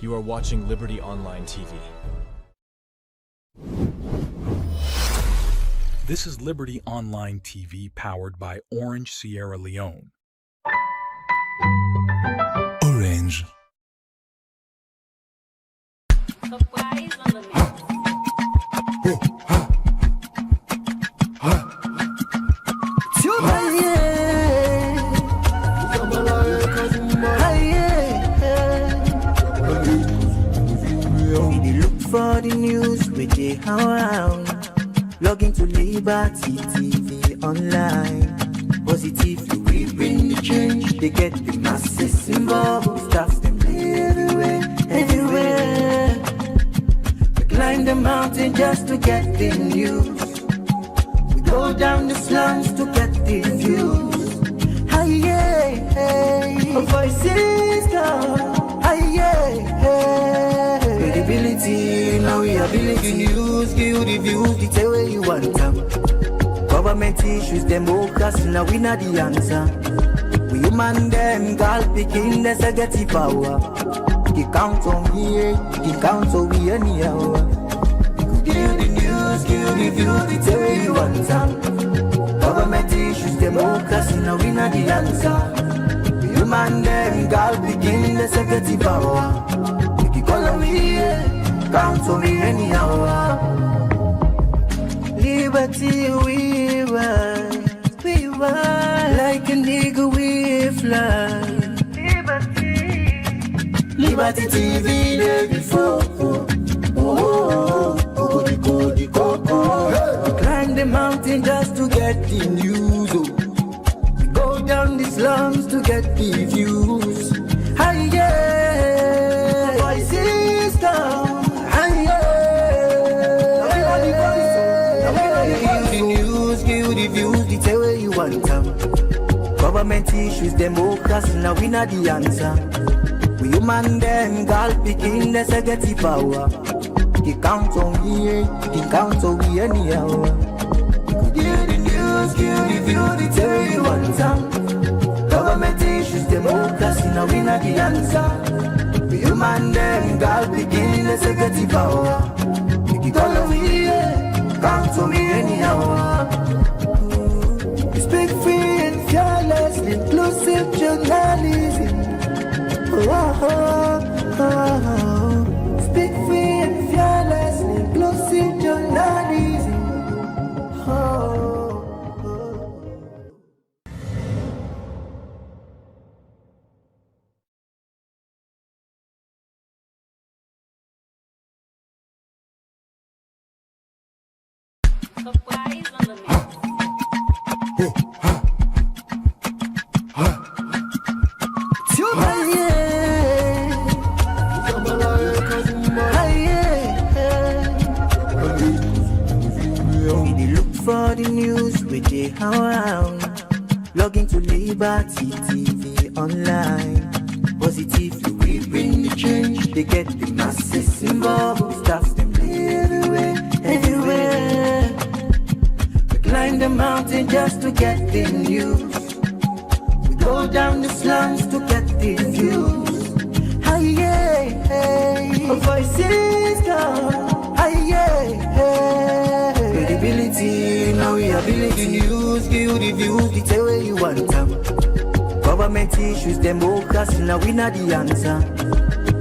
You are watching Liberty Online TV. This is Liberty Online TV powered by Orange Sierra Leone. Orange. For the news we dey around, log into Liberty TV online. Positively we bring the change. They get the masses involved. Staff them everywhere, everywhere. We climb the mountain just to get the news. We go down the slums to get the views. Hi yeah, hey, voices come. Hi yeah, hey. Credibility, now we ability news, give you the views, the tell where you want them. Government issues, democracy, now we not the answer. We human them, girl picking, there's a get the power. He count on me, he count on me anyhow. Give you the news, give you the views, the tell where you want them. Government issues, democracy, now we not the answer. We human them, girl picking, there's a get the power. Call on me, count on me anyhow. Liberty we ride, like a nigga we fly. Liberty TV there before. We climb the mountain just to get the news. We go down the slums to get the views. Hi yeah, voices come. Hi yeah, give you the news, give you the views, the tell where you want them. Government issues, democracy, now we not the answer. We human them, girl picking, there's a get the power. He count on me, he count on me anyhow. Give you the news, give you the views, the tell where you want them. Government issues, democracy, now we not the answer. We human them, girl picking, there's a get the power. You call on me, count on me anyhow. We speak free and fearless, inclusive journalism. Speak free and fearless, inclusive journalism. For the news we dey around, log into Liberty TV online. Positively we bring the change. They get the masses involved. Staff them everywhere, everywhere. We climb the mountain just to get the news. We go down the slums to get the views. Hi yeah, hey, voices come. Hi yeah, hey. Credibility, now we ability news, give you the views, the tell where you want them. Government issues, democracy, now we not the answer.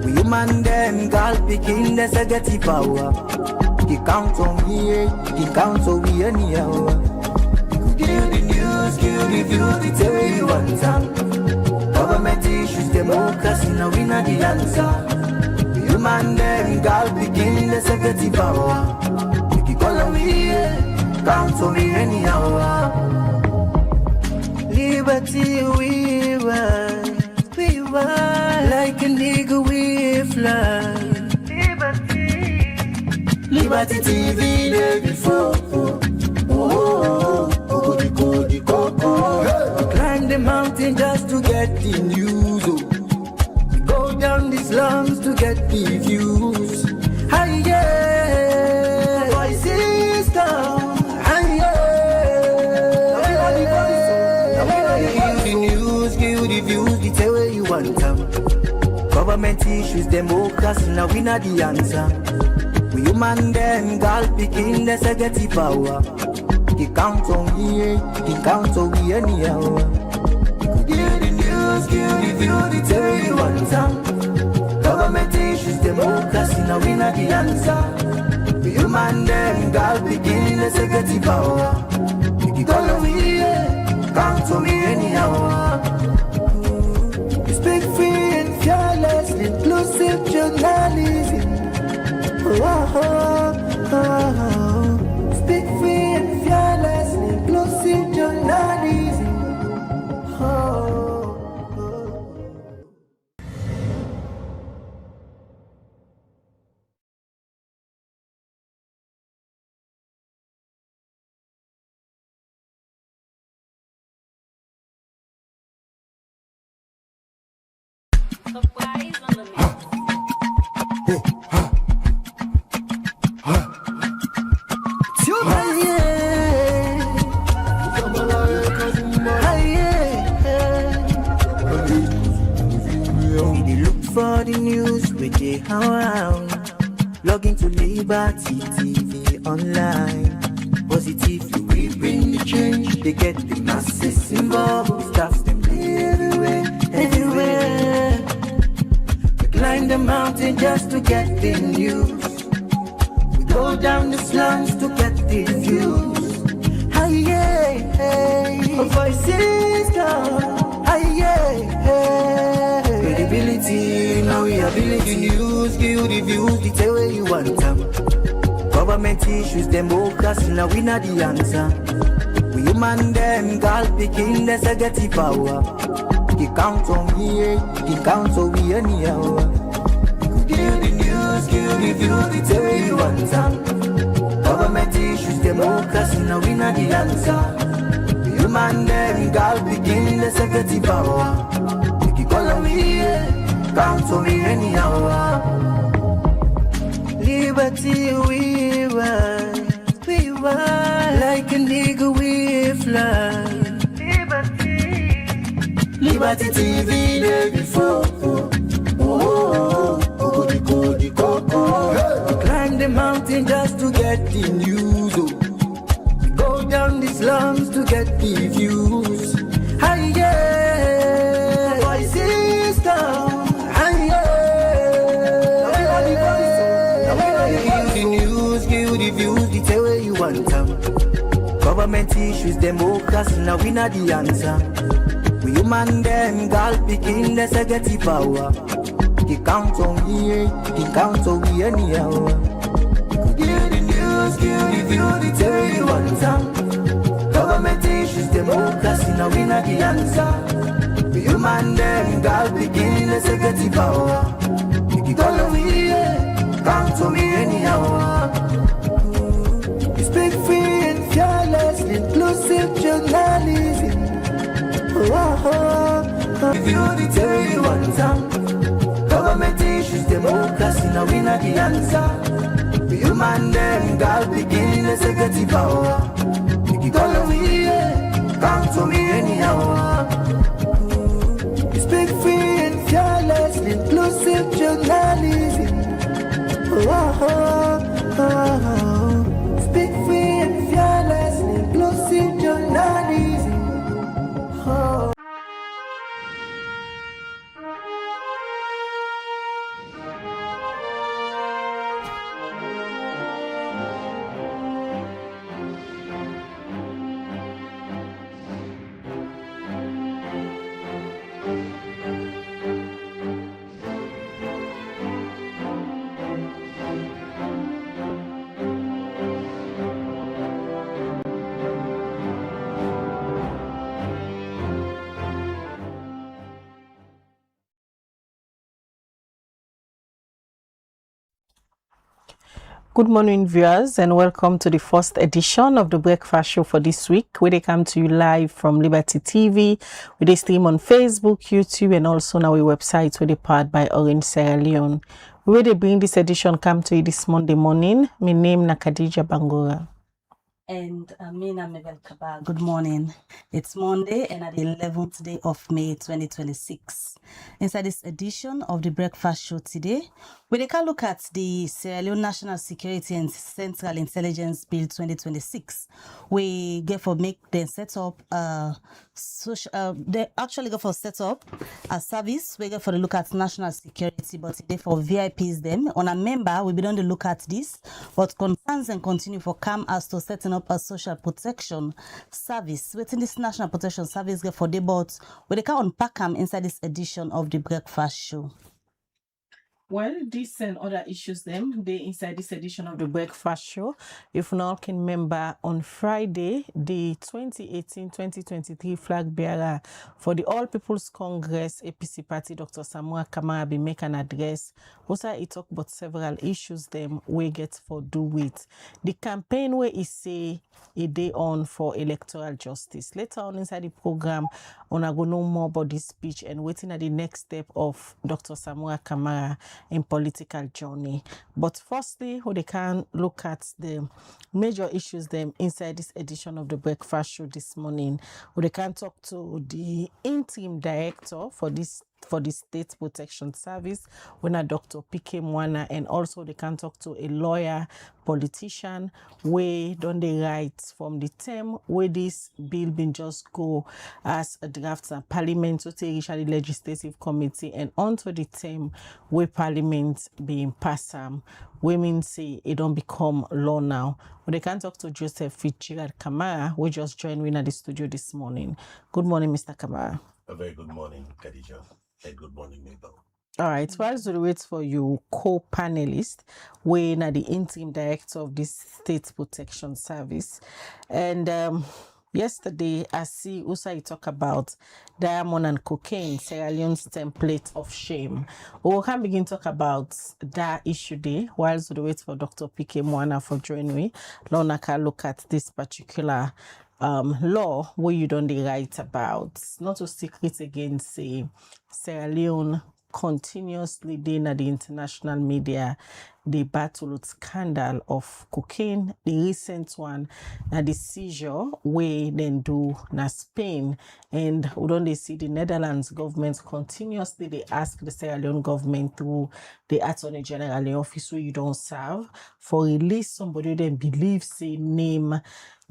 We human them, girl picking, there's a get the power. He count on me, he count on me anyhow. Give you the news, give you the views, the tell where you want them. Government issues, democracy, now we not the answer. We human them, girl picking, there's a get the power. Call on me, count on me anyhow. Liberty we ride, like a nigga we fly. Liberty TV there before. We climb the mountain just to get the news. We go down the slums to get the views. Hi yeah, voices come. Hi yeah, give you the news, give you the views, the tell where you want them. Government issues, democracy, now we not the answer. We human them, girl picking the security power. He count on we, he count on we anyhow. Give the news, give the view, the tell you one time. Government issues, democracy, now we not the answer. We human them, girl picking the security power. He count on we, count on me anyhow. Speak free and fearless, inclusive journalism. Speak free and fearless, inclusive journalism. For the news with the around, log into Liberty TV online. Positively we bring the change. They get the masses involved. Staffs them everywhere, everywhere. We climb the mountain just to get the news. We go down the slums to get the views. Hey, hey, hey. Our voices down. Hey, hey, hey. Credibility, now we ability. News, give the views, the tell where you want them. Government issues, democracy, now we not the answer. We human them, girl picking the security power. He count on we, he count on we anyhow. Give the news, give the views, the tell where you want them. Government issues, democracy, now we not the answer. We human them, girl picking the security power. Call me, count on me anyhow. Liberty we ride, like an eagle we fly. Liberty TV day before. We climb the mountain just to get the news. We go down the slums to get the views. Hi, yeah. Government issues, democracy, now we not the answer. We human them, girl picking the security power. He count on we, he count on we anyhow. Give the news, give the view, the tell you one time. Government issues, democracy, now we not the answer. We human them, girl picking the security power. He call on we, count on me anyhow. Speak free and fearless, inclusive journalism. If you the tell you one time. Government issues, democracy, now we not the answer. We human them, girl picking the security power. He call on me, count on me anyhow. Speak free and fearless, inclusive journalism. Speak free and fearless, inclusive journalism. Good morning, viewers, and welcome to the first edition of the Breakfast Show for this week, where they come to you live from Liberty TV, with a stream on Facebook, YouTube, and also on our website, where they powered by Orange Sierra Leone. Where they bring this edition come to you this Monday morning. My name is Khadija Bangura. And Mina Mabel Kaba. Good morning. It's Monday and at the 11th day of May 2026. Inside this edition of the Breakfast Show today, we can look at the Sierra Leone National Security and Central Intelligence Bill 2026. We get for make them set up they actually go for set up a service. We get for the look at national security, but today for VIPs them. On a member, we be on the look at this, but concerns and continue for come as to setting up a social protection service. Within this national protection service get for the but we can unpack them inside this edition of the Breakfast Show. Well, this and other issues them, they inside this edition of the Breakfast Show. If now can remember, on Friday, the 2018-2023 flag bearer for the All People's Congress APC party, Dr. Samuel Kamara, be make an address. Also, he talk about several issues them we get for do with the campaign where he say a day on for electoral justice. Later on inside the program, on go know more about this speech and waiting at the next step of Dr. Samuel Kamara in political journey. But firstly, how they can look at the major issues them inside this edition of the Breakfast Show this morning. How they can talk to the interim director for the State Protection Service, when a Dr. P.K. Mwana, and also they can talk to a lawyer, politician, where don't they write from the term where this bill been just go as a draft and parliament to take the legislative committee and onto the term where parliament being passed women say it don't become law now. But they can talk to Joseph Fitzgerald Kamara, who just joined me at the studio this morning. Good morning, Mr. Kamara. A very good morning, Khadija. And good morning, Mabel. All right, while we wait for you, co-panelist, when the interim director of this State Protection Service, and yesterday I see also talk about diamond and cocaine, Sierra Leone's template of shame. We can begin talk about that issue there. While we wait for Dr. P.K. Mwana for joining me, Lorna can look at this particular law where you don't write about. Not to secret against say Sierra Leone continuously in the international media the battle with scandal of cocaine. The recent one the seizure where then do na Spain, and we don't they see the Netherlands government continuously they ask the Sierra Leone government through the Attorney General in office where you don't serve for release somebody then believe say name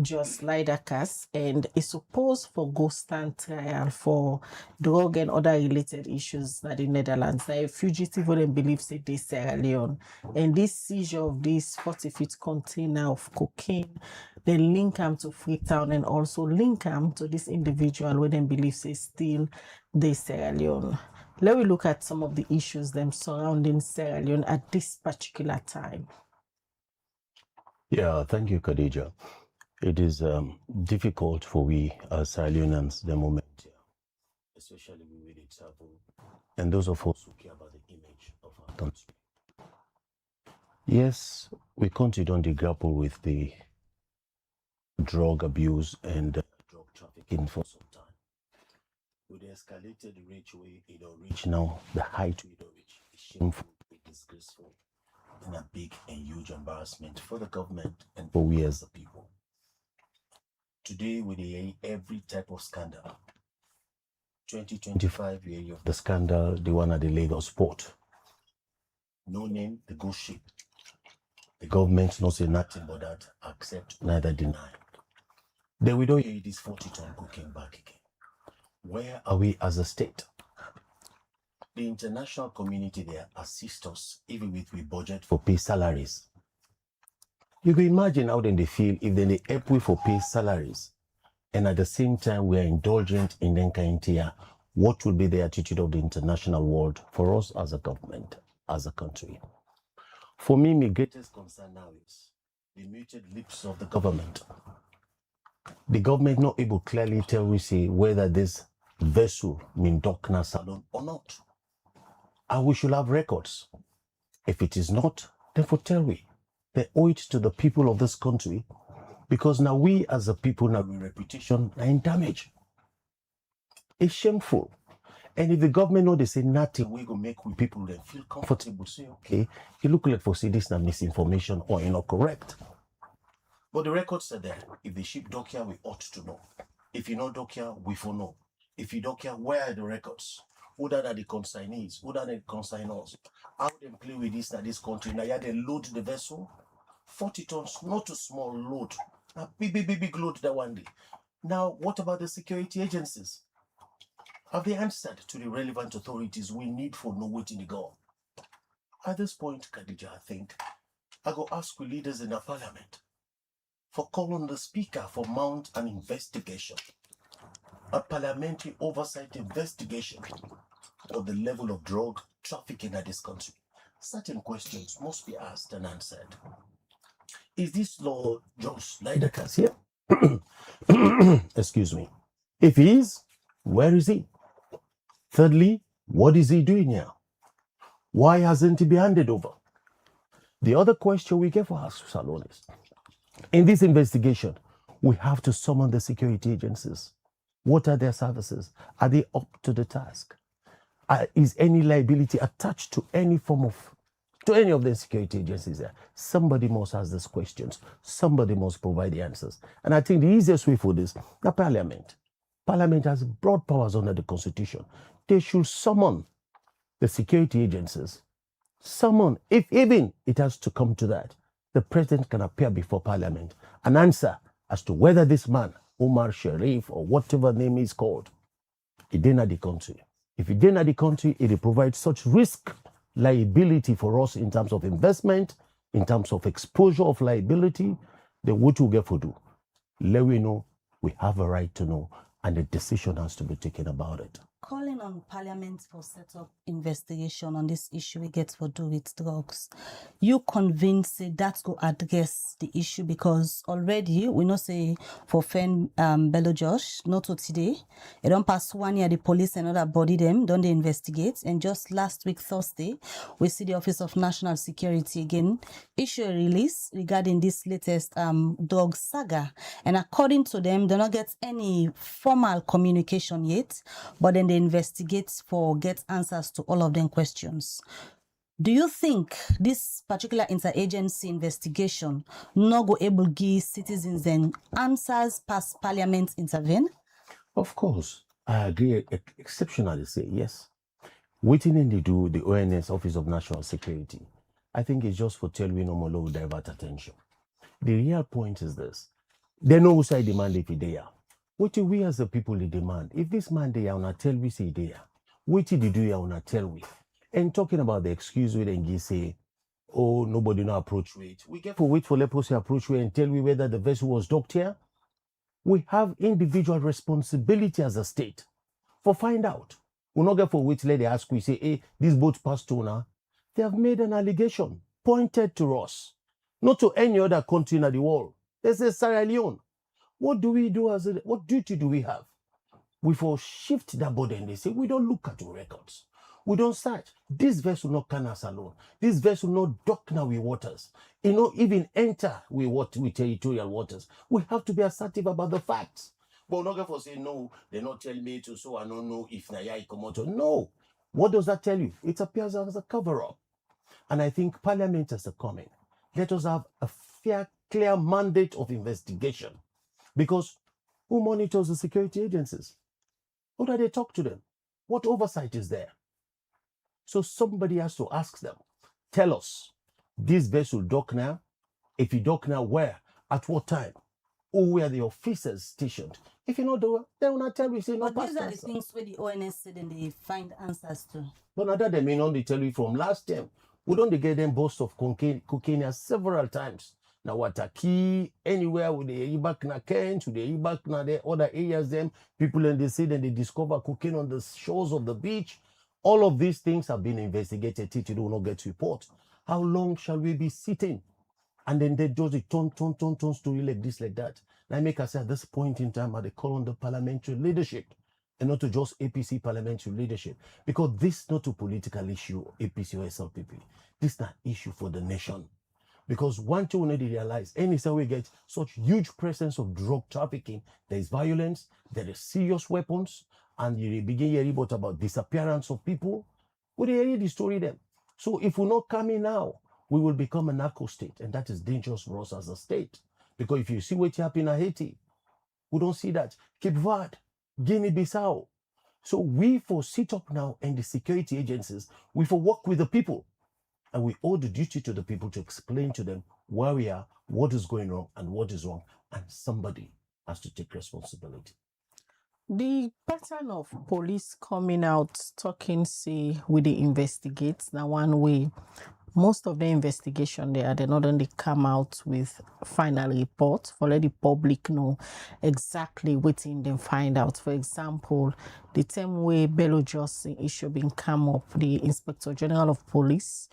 just Lidakas, and is supposed for go stand trial for drug and other related issues that the Netherlands. Now, a fugitive wouldn't believe say they Sierra Leone. And this seizure of this 40-foot container of cocaine, then link them to Freetown and also link them to this individual who then believes say still they Sierra Leone. Let me look at some of the issues them surrounding Sierra Leone at this particular time. Yeah, thank you, Khadija. It is difficult for we as Sierra Leoneans the moment, especially with the travel and those of us who care about the image of our country. Yes, we continue to grapple with the drug abuse and drug trafficking for some time. With the escalated rate where it will reach now, the height it will reach is shameful, it's disgraceful, and a big and huge embarrassment for the government and for we as the people. Today, we hear every type of scandal. 2025, we hear of the scandal, the one at the Lagos port. No name, the ghost ship. The government not say nothing but that, accept, neither deny. Then we don't hear this 40-ton cocaine back again. Where are we as a state? The international community there assist us, even if we budget for pay salaries. You can imagine how then they feel if then they help we for pay salaries, and at the same time we are indulgent in then kind here. What will be the attitude of the international world for us as a government, as a country? For me, my greatest concern now is the muted lips of the government. The government not able to clearly tell we say whether this vessel mean Dokna Salon or not. And we should have records. If it is not, then for tell we. They owe it to the people of this country, because now we as a people, now our reputation are in damage. It's shameful. And if the government know they say nothing, we go make we people then feel comfortable, say, okay, you look like for say this now misinformation or you're not correct. But the records are there. If the ship dock here, we ought to know. If you not dock here, we for know. If you dock here, where are the records? Who that are the consignees? Who that are the consignors? How they play with this at this country? Now, yeah, they load the vessel. 40 tons, not a small load. A big load that one day. Now, what about the security agencies? Have they answered to the relevant authorities we need for no waiting to go? At this point, Khadija, I think, I go ask the leaders in the parliament for call on the speaker for mount an investigation, a parliamentary oversight investigation of the level of drug trafficking in this country. Certain questions must be asked and answered. Is this law just like the case here? Excuse me. If he is, where is he? Thirdly, what is he doing here? Why hasn't he been handed over? The other question we get for us, Salon, is, in this investigation, we have to summon the security agencies. What are their services? Are they up to the task? Is any liability attached to any of the security agencies there? Somebody must ask these questions. Somebody must provide the answers. And I think the easiest way for this, the parliament. Parliament has broad powers under the constitution. They should summon the security agencies. Summon, if even it has to come to that, the president can appear before parliament and answer as to whether this man, Omar Sharif or whatever name is called, he didn't the country. If he didn't the country, it will provide such risk liability for us in terms of investment, in terms of exposure of liability, then what we get for do? Let we know we have a right to know, and a decision has to be taken about it. Calling on Parliament for set up investigation on this issue we get for do with drugs. You convinced that go address the issue, because already we know say for Fen Bello Josh, not to today, it don't pass 1 year the police and other body them, don't they investigate? And just last week Thursday, we see the Office of National Security again issue a release regarding this latest drug saga. And according to them, they don't get any formal communication yet, but then they investigate for get answers to all of them questions. Do you think this particular interagency investigation not go able to give citizens then answers past Parliament intervene? Of course, I agree exceptionally say yes. Waiting in they do the ONS, Office of National Security, I think it's just for telling Omolo divert attention. The real point is this. They know who say demand if they are. What do we as the people they demand? If this man they are not tell we say they are. What did they do you not tell we? And talking about the excuse we then say, oh, nobody no approach wait. We get for wait for leprosy approach way and tell we whether the vessel was docked here. We have individual responsibility as a state for find out. We not get for wait let they ask we say, hey, this boat passed to now. They have made an allegation pointed to us, not to any other country in the world. They say Sierra Leone. What do we do what duty do we have? We for shift that body and they say, we don't look at the records. We don't search. This vessel not can us alone. This vessel not dock now with waters. It not even enter with territorial waters. We have to be assertive about the facts. But not for say, no, they not tell me to, so I don't know if Naya Ikomoto. No. What does that tell you? It appears as a cover-up. And I think Parliament has to come in. Let us have a fair, clear mandate of investigation. Because who monitors the security agencies? How do they talk to them? What oversight is there? So somebody has to ask them, tell us, this vessel dock now? If you dock now, where? At what time? Or where the officers stationed? If you know the they will not tell you, say no. But these are the things where the ONS said and they find answers to. But now that they may not tell you from last time. We don't get them boast of cocaine several times. Now what a key anywhere with the back na Kent, with the back na the other areas, them people and they say that they discover cocaine on the shores of the beach. All of these things have been investigated. They do not get report. How long shall we be sitting? And then they just turn story like this, like that. And I make us say at this point in time, they call on the parliamentary leadership and not to just APC parliamentary leadership. Because this is not a political issue, APC or SLPP. This is not an issue for the nation. Because one thing we need to realize, anytime we get such huge presence of drug trafficking, there is violence, there is serious weapons, and you begin hearing about disappearance of people, we hear the story then. So if we're not coming now, we will become a narco state, and that is dangerous for us as a state. Because if you see what happened in Haiti, we don't see that. Cape Verde, Guinea-Bissau. So we for sit up now and the security agencies, we for work with the people. And we owe the duty to the people to explain to them where we are, what is going wrong, and what is wrong. And somebody has to take responsibility. The pattern of police coming out talking, say, with the investigates, now one way, most of the investigation they not only come out with final report for let the public know exactly what in them find out. For example, the same way Bello Johnson issue been come up, the Inspector General of Police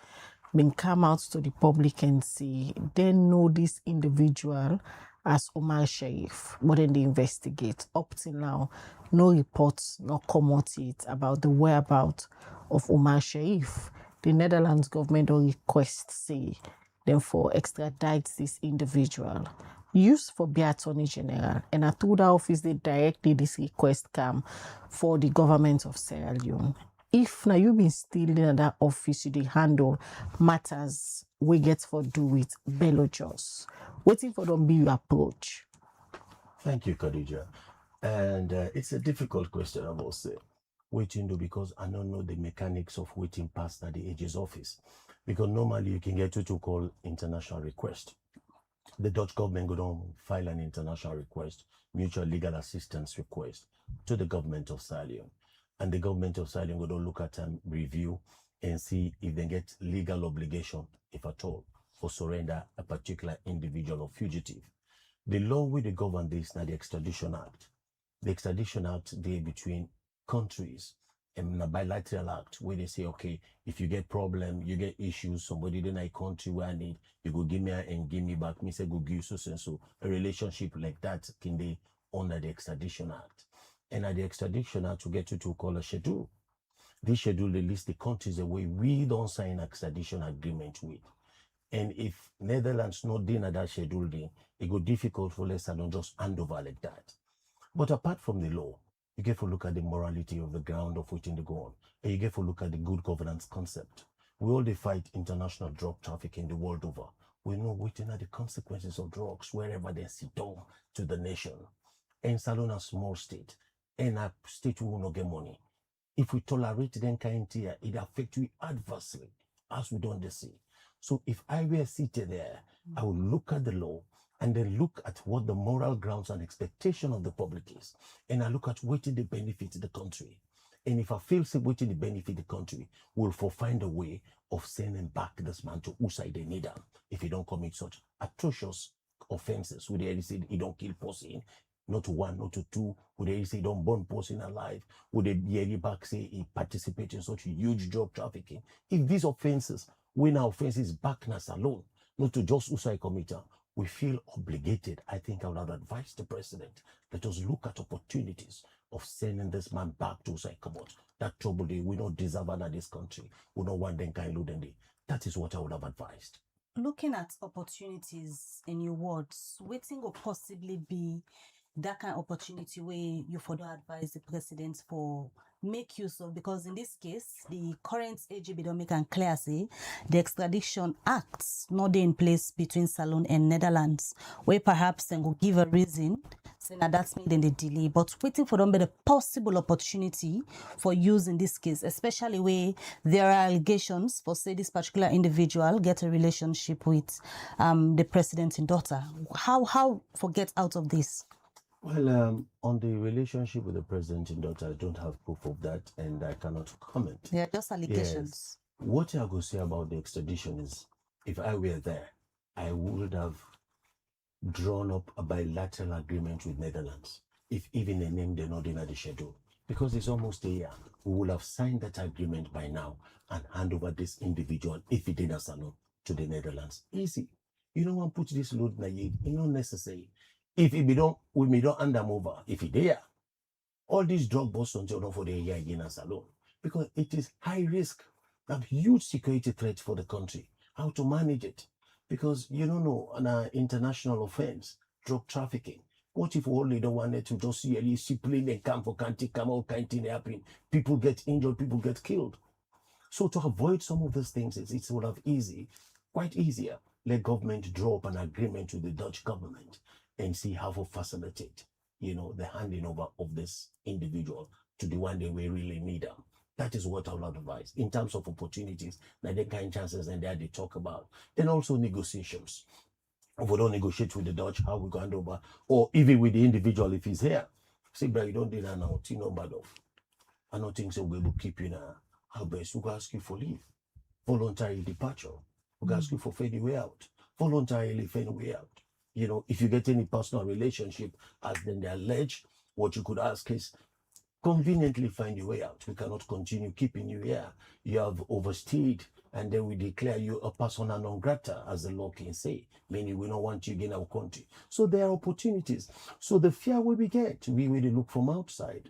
been come out to the public and say they know this individual as Omar Sharif, but then they investigate. Up till now, no reports, no come out yet about the whereabouts of Omar Sharif. The Netherlands government will request, say, them for extradite this individual. Used for the Attorney General, and I told the office they directly this request come for the government of Sierra Leone. If now you been still in that office, you handle matters we get for do with Bello Jos, waiting for them be your approach. Thank you, Khadija. And it's a difficult question, I must say. Waiting do because I don't know the mechanics of waiting past at the AG's office. Because normally you can get to call international request. The Dutch government go down file an international request, mutual legal assistance request to the government of Sierra Leone. And the government of Sierra Leone go down look at and review and see if they get legal obligation, if at all, for surrender a particular individual or fugitive. The law with the govern this now the Extradition Act. The Extradition Act they between countries and a bilateral act where they say, okay, if you get problem, you get issues, somebody in a country where I need, you go give me and give me back. Me say go give you so and so. A relationship like that can they under the Extradition Act. And at the Extradition Act, we get to call a schedule. This schedule they list the countries the way we don't sign extradition agreement with. And if Netherlands not in that schedule, then it go difficult for us to just hand over like that. But apart from the law, you get to look at the morality of the ground of waiting to go on. And you get to look at the good governance concept. We all fight international drug trafficking the world over. We know waiting at the consequences of drugs wherever they sit down to the nation. And Salon a small state, and a state will not get money. If we tolerate them kind here, it affects we adversely, as we don't see. So if I were seated there, I would look at the law and then look at what the moral grounds and expectation of the public is. And I look at what they benefit the country. And if I feel what they benefit the country, we'll find a way of sending back this man to whose side they need him if he don't commit such atrocious offenses. Would they say he don't kill person, not to one, not to two? Would they say he don't burn person alive? Would they yearly back say he participates in such huge drug trafficking? If these offenses, when our offenses back us alone, not to just usai committer, we feel obligated. I think I would have advised the president, let us look at opportunities of sending this man back to usai Kabot. That trouble day, we don't deserve in this country. We don't want them kind of day. That is what I would have advised. Looking at opportunities in your words, waiting will possibly be that kind of opportunity where you further advise the president for make use of, because in this case, the current AGB don't make and clear say the extradition acts not in place between Salon and Netherlands, where perhaps they will give a reason saying that that's made in the delay, but waiting for them be the possible opportunity for use in this case, especially where there are allegations for say this particular individual get a relationship with the president's daughter. How forget out of this? Well, on the relationship with the president and daughter, I don't have proof of that, and I cannot comment. They are just allegations. Yes. What I go say about the extradition is, if I were there, I would have drawn up a bilateral agreement with Netherlands, if even a name they're not in the schedule. Because it's almost a year, we will have signed that agreement by now and hand over this individual, if it did a salon, to the Netherlands. Easy. You don't want to put this load na you, it's not necessary. If we don't hand them over, if it there, all these drug busts until for the year again as alone. Because it is high risk, a huge security threat for the country. How to manage it? Because you don't know an international offense, drug trafficking. What if we only don't want it to just see a discipline and come for can't come out, can't happen? People get injured, people get killed. So to avoid some of these things, it's sort of easy, quite easier. let government draw up an agreement with the Dutch government and see how to facilitate, the handing over of this individual to the one that we really need them. That is what I would advise in terms of opportunities, that the kind chances and that they talk about. Then also negotiations. If we don't negotiate with the Dutch, how we go hand over, or even with the individual if he's here. Say, bro, you don't do that now. No bad off. I don't think so. We will keep you now. How best we go ask you for leave, voluntary departure. We go ask you for fading way out, voluntarily fading way out. If you get any personal relationship, as then they allege, what you could ask is, conveniently find your way out. We cannot continue keeping you here. You have overstayed, and then we declare you a persona non grata, as the law can say, meaning we don't want you in our country. So there are opportunities. So the fear we get, we really look from outside.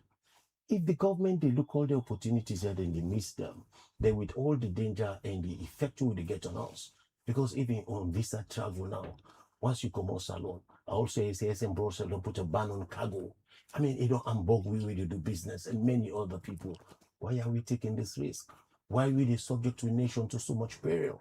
If the government, they look all the opportunities here, then they miss them, then with all the danger and the effect will they get on us. Because even on visa travel now, once you come out salon, I also say in Brussels, don't put a ban on cargo. I mean, Hamburg, we really do business, and many other people. Why are we taking this risk? Why are we subject to a nation to so much peril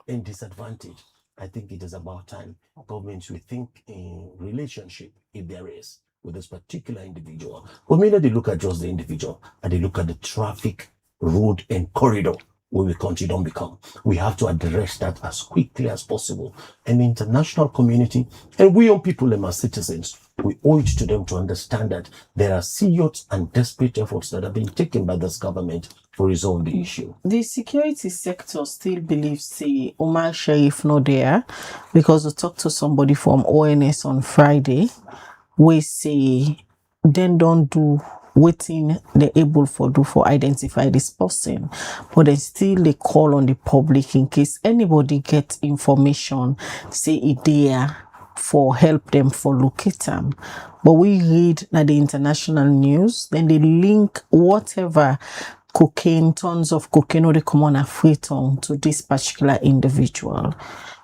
and disadvantage? I think it is about time governments will think in relationship, if there is, with this particular individual. But maybe they look at just the individual, and they look at the traffic, road, and corridor where the country don't become. We have to address that as quickly as possible. And the international community, and we young people and our citizens, we owe it to them to understand that there are serious and desperate efforts that have been taken by this government to resolve the issue. The security sector still believes, say, Omar Sharif not there, because we talked to somebody from ONS on Friday, we say, then don't do waiting they're able for do for identify this person, but then still they call on the public in case anybody gets information, say it there, for help them for locate them. But we read that the international news, then they link whatever cocaine, tons of cocaine or the common affriton to this particular individual.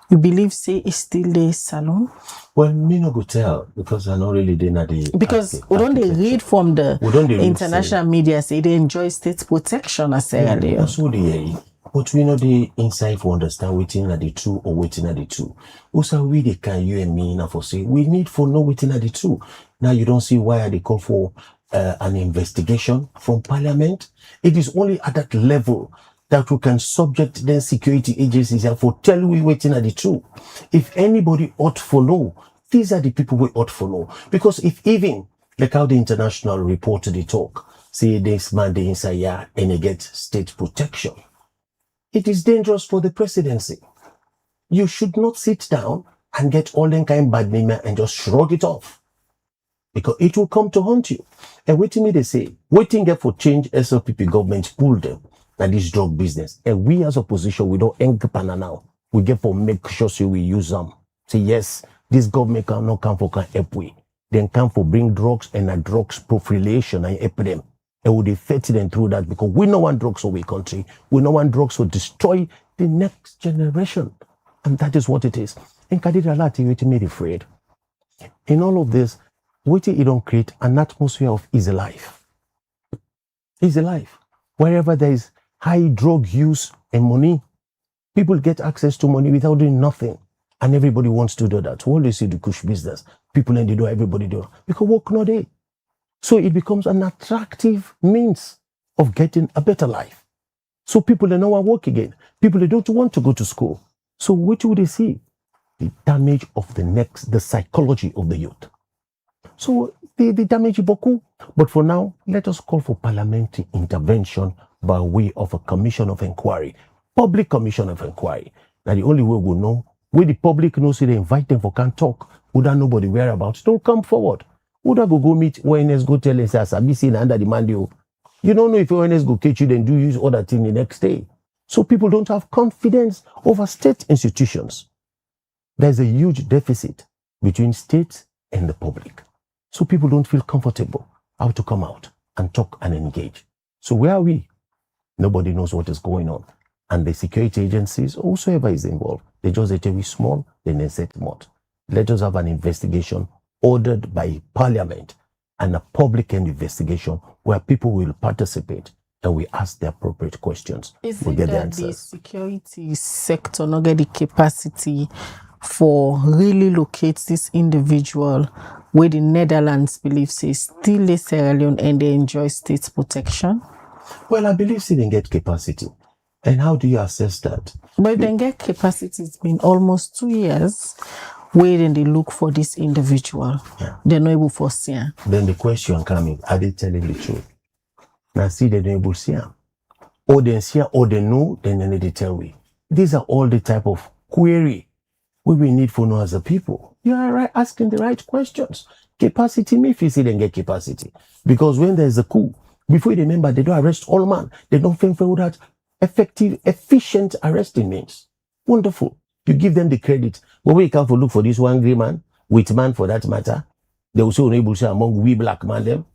You believe, say, it's still the salon? Well, me no go tell, because I not really did not the. Because we don't they read from the international media, say they enjoy state protection as earlier. That's what they hear. But we know the inside for understand waiting at the two or waiting at the two. Also, we they can you and me now for say we need for no waiting at the two. Now you don't see why they call for an investigation from Parliament. It is only at that level that we can subject the security agencies for tell we waiting at the two. If anybody ought for know, these are the people we ought for know. Because if even, like how the international report they talk, say this man they inside here and they get state protection, it is dangerous for the presidency. You should not sit down and get all them kind of bad name and just shrug it off. Because it will come to haunt you. And waiting me they say, waiting get for change SLPP government pull them. That this drug business. And we as opposition, we don't end now. We get for make sure so we use them. Say yes, this government cannot come for can help we. Then come for bring drugs and a drugs proliferation and help them. And we defeat them through that because we don't want drugs for our country. We don't want drugs to destroy the next generation. And that is what it is. And Kadidalati, you made afraid. In all of this, waiting it don't create an atmosphere of easy life. Easy life. Wherever there is high drug use and money, people get access to money without doing nothing. And everybody wants to do that. What do you see the kush business? People and they do, everybody do. Because work no day. So it becomes an attractive means of getting a better life. So people they don't want to work again. People they don't want to go to school. So what would they see? The damage of the psychology of the youth. So the damage is beaucoup. But for now, let us call for parliamentary intervention by way of a commission of inquiry, public commission of inquiry. Now the only way we'll know, where the public knows they invite them for can't talk, would nobody whereabouts, don't come forward. Would I go meet ONS, go tell us as I seen under the mandio. You don't know if ONS go catch you, then do use other thing the next day. So people don't have confidence over state institutions. There's a huge deficit between states and the public. So people don't feel comfortable how to come out and talk and engage. So where are we? Nobody knows what is going on. And the security agencies, whosoever is involved, they just say we small, then they set mod. Let us have an investigation ordered by Parliament and a public investigation where people will participate and we ask the appropriate questions. Is we it get the that the answers. security sector not get the capacity for really locate this individual where the Netherlands believes is still a Sierra Leone and they enjoy state protection? Well, I believe they didn't get capacity. And how do you assess that? But if they get capacity, it's been almost 2 years waiting they look for this individual. Yeah. They're not able to see him. Then the question coming, are they telling the truth? Now see they're not able to see him. Or they see or they know, then they need to tell me. These are all the type of query we need for know as a people. You are right, asking the right questions. Capacity, me if you see them get capacity. Because when there's a coup, before you remember, they don't arrest all man. They don't think for that effective, efficient arresting means. Wonderful. You give them the credit. But when you come for look for this one grey man, white man for that matter, they will say unable to say among we black man them.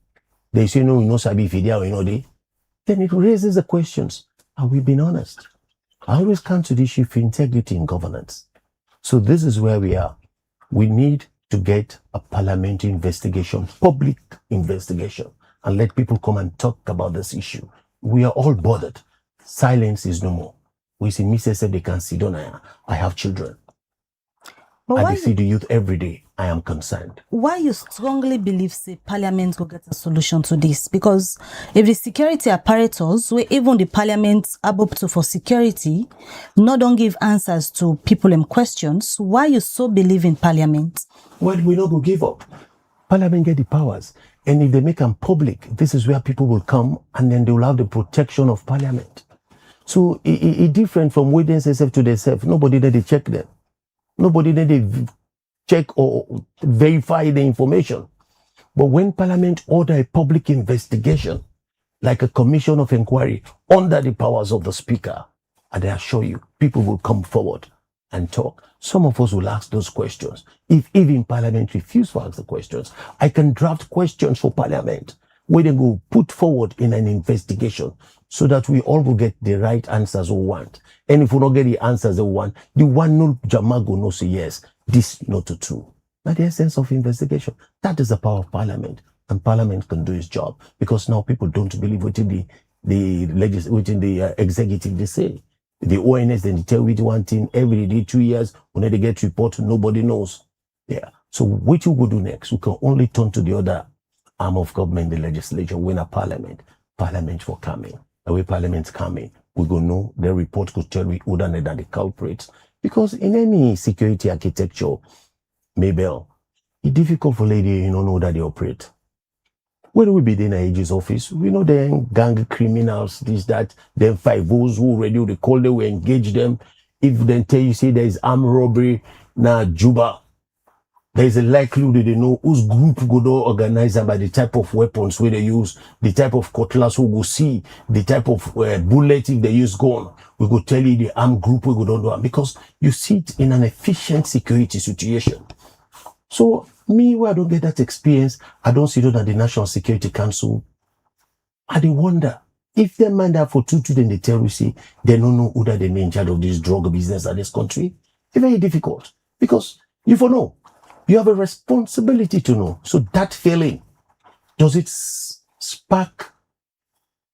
They say no, you know sabi fidia or you know they. Then it raises the questions. Are we being honest? I always come to the issue for integrity in governance. So this is where we are. We need to get a parliamentary investigation, public investigation, and let people come and talk about this issue. We are all bothered. Silence is no more. We see Mrs. said they can sit down. I have children. But I see the youth every day. I am concerned. Why you strongly believe say Parliament will get a solution to this? Because if the security apparatus, where even the Parliament are up to for security, don't give answers to people in questions, why you so believe in Parliament? Well, we not go give up. Parliament get the powers. And if they make them public, this is where people will come and then they will have the protection of Parliament. So it's different from waiting themselves to themselves. Nobody there they check them. Nobody there they check or verify the information. But when Parliament order a public investigation, like a commission of inquiry under the powers of the Speaker, and I assure you, people will come forward and talk. Some of us will ask those questions. If even Parliament refuse to ask the questions, I can draft questions for Parliament where they will put forward in an investigation so that we all will get the right answers we want. And if we don't get the answers we want, the one no Jamago no say yes, this not true. Now the essence of investigation, that is the power of Parliament, and Parliament can do its job because now people don't believe what the executive they say. The ONS then tell you one thing every day, 2 years, when they get report, nobody knows. Yeah. So what you will do next? We can only turn to the other arm of government, the legislature, when a parliament for coming. The way parliament's coming, we go know the report could tell we other than the culprits. Because in any security architecture, Mabel, it's difficult for lady, you know that they operate. When we be in the AG's office, we know the gang criminals, this, that, then 5-0s who already they call them, we engage them. If they tell you, say there is armed robbery, now Juba, there is a likelihood they know whose group go to organize them by the type of weapons where they use, the type of cutlass who go see, the type of bullet if they use gun. We go tell you the armed group we go don't do it because you sit in an efficient security situation. So me, where I don't get that experience, I don't see that at the National Security Council. I do wonder if they mind that for 2 then they tell you, see, they don't know who that they in charge of this drug business in this country. It's very difficult because you for know. You have a responsibility to know. So that feeling, does it spark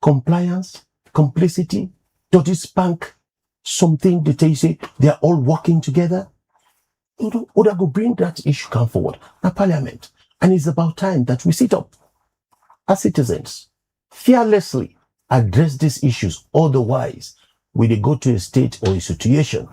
compliance, complicity? Does it spark something that they say they're all working together? Would I go bring that issue come forward? Now Parliament. And it's about time that we sit up as citizens, fearlessly address these issues. Otherwise, we they go to a state or a situation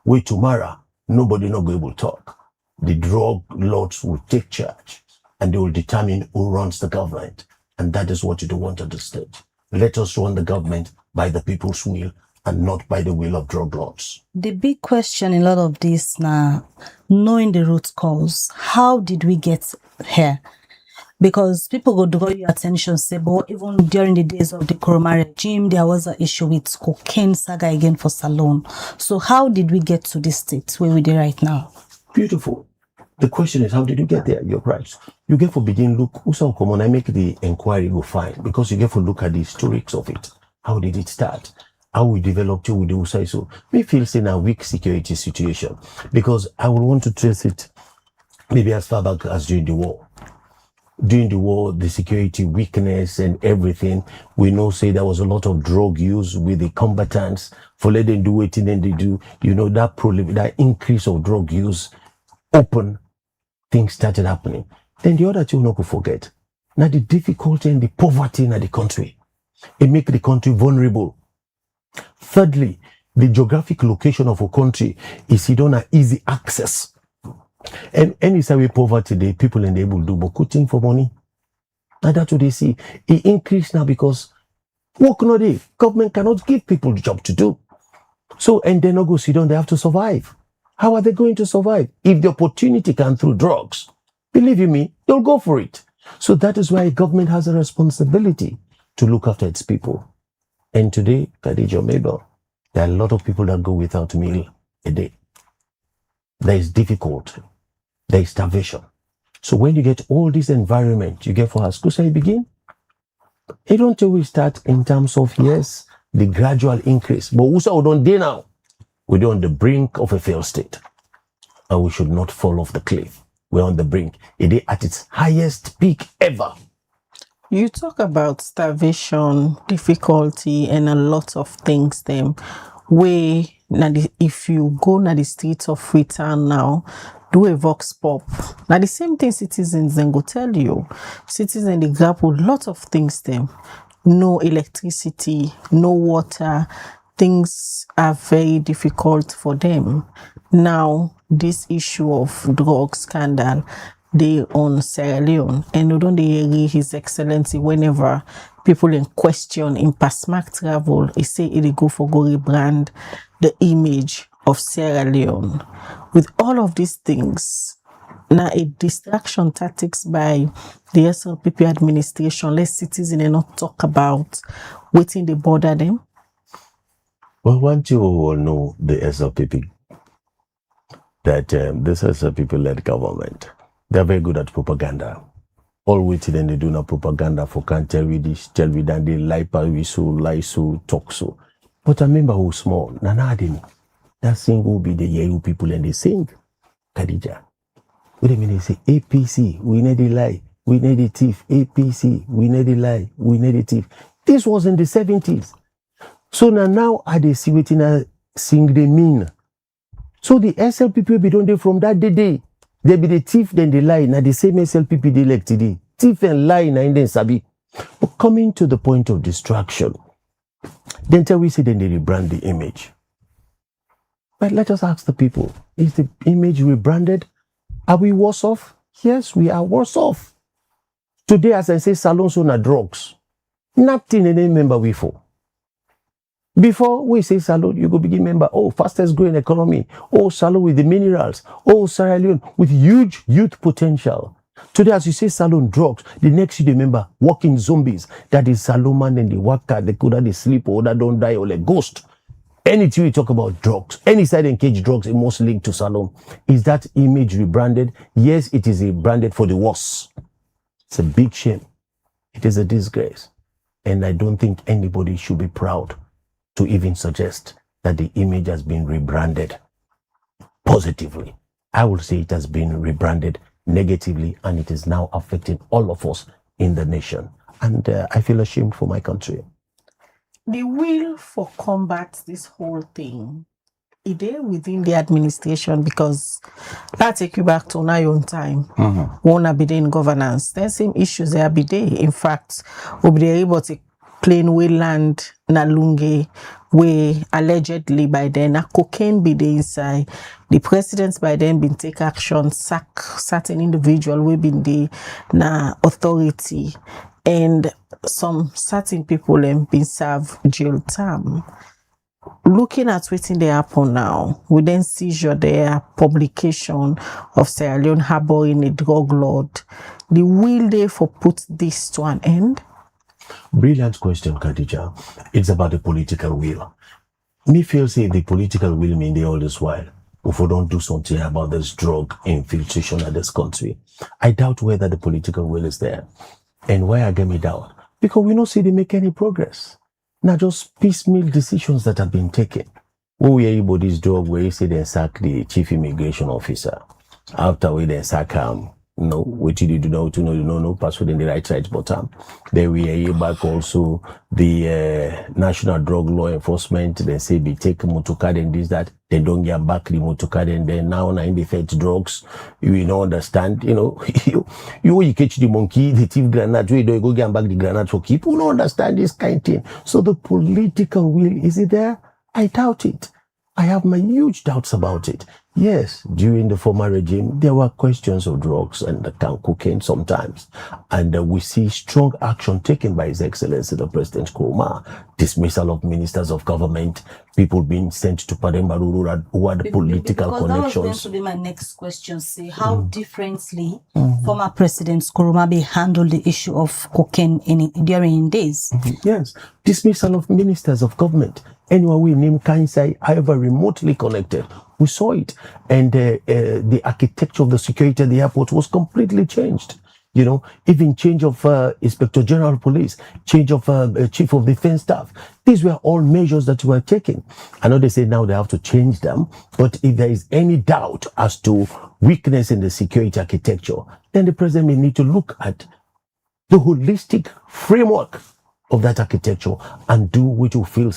where tomorrow nobody not go able to talk. The drug lords will take charge and they will determine who runs the government. And that is what you don't want at the state. Let us run the government by the people's will and not by the will of drug lords. The big question in a lot of this now, knowing the root cause, how did we get here? Because people go draw your attention, say, but even during the days of the Kuruma regime, there was an issue with cocaine saga again for Salone. So how did we get to this state where we are right now? Beautiful. The question is, how did you get there? You're right. You get for begin look, also come on, I make the inquiry go fine because you get for look at the historics of it. How did it start? How we developed to with the USAI. So we feel in a weak security situation because I will want to trace it maybe as far back as during the war. during the war, the security weakness and everything, we know say there was a lot of drug use with the combatants for let them do what then they do. You know, that increase of drug use, open things started happening. Then the other two not to forget. Now the difficulty and the poverty in the country, it make the country vulnerable. Thirdly, the geographic location of a country is you don't have easy access. And any say poverty, the people in the able do but cutting for money. And that's what they see. It increased now because work no day. Government cannot give people the job to do. So, and they not go sit down, they have to survive. How are they going to survive? If the opportunity can through drugs, believe you me, they'll go for it. So that is why government has a responsibility to look after its people. And today, Khadija Mabel, there are a lot of people that go without meal a day. There is difficulty. There is starvation. So when you get all this environment, you get for our schools, you begin. It don't always start in terms of, yes, the gradual increase. But we don't do now. We're on the brink of a failed state. And we should not fall off the cliff. We're on the brink. It is at its highest peak ever. You talk about starvation, difficulty, and a lot of things. Them where if you go na the streets of Freetown now, do a vox pop. Now the same thing citizens then go tell you. Citizens they grapple lot of things. Them no electricity, no water. Things are very difficult for them. Now this issue of drug scandal. They on Sierra Leone, and we don't hear His Excellency whenever people in question in Pasmak travel, he say it go for go rebrand the image of Sierra Leone. With all of these things, now a distraction tactics by the SLPP administration, let citizens not talk about waiting they bother them. Well, once you all know the SLPP, that this SLPP-led government, they're very good at propaganda. All waiting and they do not propaganda for can't tell we this, tell we that they lie so, talk so. But I remember who small, Nanadini. That sing will be the Yahoo people and they sing, Khadija. Wait a minute, they say APC, we need a lie, we need a thief. APC, we need a lie, we need a thief. This was in the 70s. So now I they see what in sing they mean. So the SLPP will be done there from that day. They be the thief, then they lie. Now the same SLPP they elect today. Thief and lie now in then sabi. But coming to the point of distraction, then tell we say then they rebrand the image. But let us ask the people, is the image rebranded? Are we worse off? Yes, we are worse off. Today, as I say, salons on drugs. Nothing any member we for. Before we say salon, you go begin member, oh, fastest growing economy, oh, salon with the minerals, oh, Sierra Leone with huge youth potential. Today, as you say salon drugs, the next you remember walking zombies. That is salon man and the worker, they could they sleep or that don't die or like ghost. Anything we talk about drugs, any side engaged drugs, it must link to salon. Is that image rebranded? Yes, it is rebranded for the worse. It's a big shame. It is a disgrace. And I don't think anybody should be proud to even suggest that the image has been rebranded positively. I will say it has been rebranded negatively, and it is now affecting all of us in the nation. And I feel ashamed for my country. The will for combat this whole thing, is there within the administration? Because that take you back to our own time. Won't be there in governance. There's same issues there be there. In fact, we'll be able to plain wayland Nalunge, where allegedly by then a cocaine be there inside. The presidents by then been take action, sack certain individual we been the na authority, and some certain people been serve jail term. Looking at what's in the happen now, we then seizure their publication of Sierra Leone harboring a drug lord. The will they for put this to an end? Brilliant question, Khadija. It's about the political will. Me feel say the political will mean they all this while. If we don't do something about this drug infiltration of this country, I doubt whether the political will is there. And why I get me doubt? Because we don't see they make any progress. Now just piecemeal decisions that have been taken. When we hear about this drug where you say they sack the chief immigration officer. After we then sack No, what you do know to know password in the right bottom. Then we hear back also the National Drug Law Enforcement. They say they take motorcard and this that. They don't get back the motorcard and then now in the fed drugs. You know understand. You catch the monkey, the thief granite. We don't go get back the granite for people. Don't understand this kind of thing. So the political will, is it there? I doubt it. I have my huge doubts about it. Yes, during the former regime, there were questions of drugs and cocaine sometimes. And we see strong action taken by His Excellency, the President Nkrumah, dismissal of ministers of government, people being sent to Pademba who had political connections. That was going to be my next question. See, how differently former President Nkrumah handled the issue of cocaine during days? Yes, dismissal of ministers of government. Anyone we name Kansai, however remotely connected, we saw it. And the architecture of the security at the airport was completely changed. Even change of Inspector General of Police, change of Chief of Defense Staff. These were all measures that were taken. I know they say now they have to change them, but if there is any doubt as to weakness in the security architecture, then the president may need to look at the holistic framework of that architecture and do what you feel,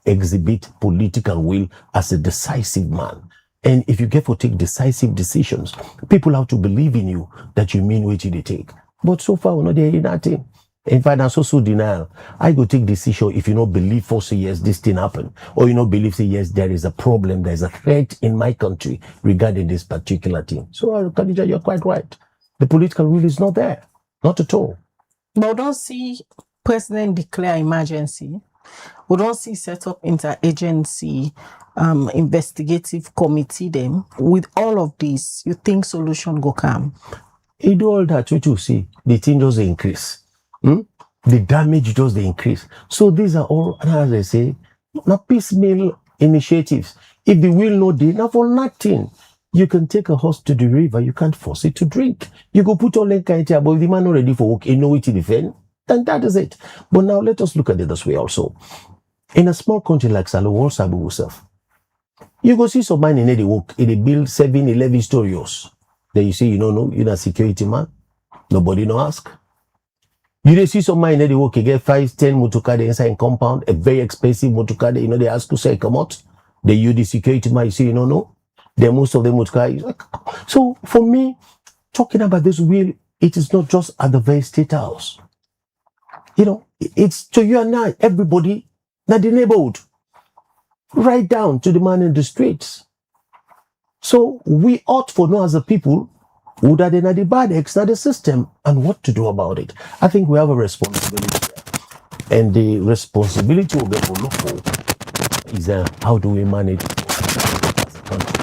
exhibit political will as a decisive man. And if you get to take decisive decisions, people have to believe in you that you mean what you take. But so far, we're not hearing nothing. In fact, I'm so denial. I go take decision if you don't believe for say yes, this thing happened. Or you don't believe say yes, there is a problem, there's a threat in my country regarding this particular thing. So, Khadija, you're quite right. The political will is not there. Not at all. But we don't see President declare emergency. We don't see set up interagency investigative committee them. With all of this, you think solution go come? You do all that, what you see, the thing does increase. The damage does increase. So these are all, as I say, not piecemeal initiatives. If the will not do, not for nothing. You can take a horse to the river, you can't force it to drink. You go put all that kind of, but if the man not ready for work, you know it to defend. And that is it. But now let us look at it this way also. In a small country like Salo, what's Abu Yusuf? You go see some man in the work, they build 7, 11 stories. Then you say, you don't know, you're not a security man. Nobody no ask. You see some man in the work, you get 5, 10 motorcade inside a compound, a very expensive motorcade, they ask to say, come out. They use the security man, you say, you don't know. Then most of them motorcade. Like, so for me, talking about this will, it is not just at the very state house. It's to you and I, everybody, not the neighborhood, right down to the man in the streets. So we ought for know as a people, who that in the bad eggs, not the system, and what to do about it. I think we have a responsibility. And the responsibility we'll get to look for is how do we manage as a country?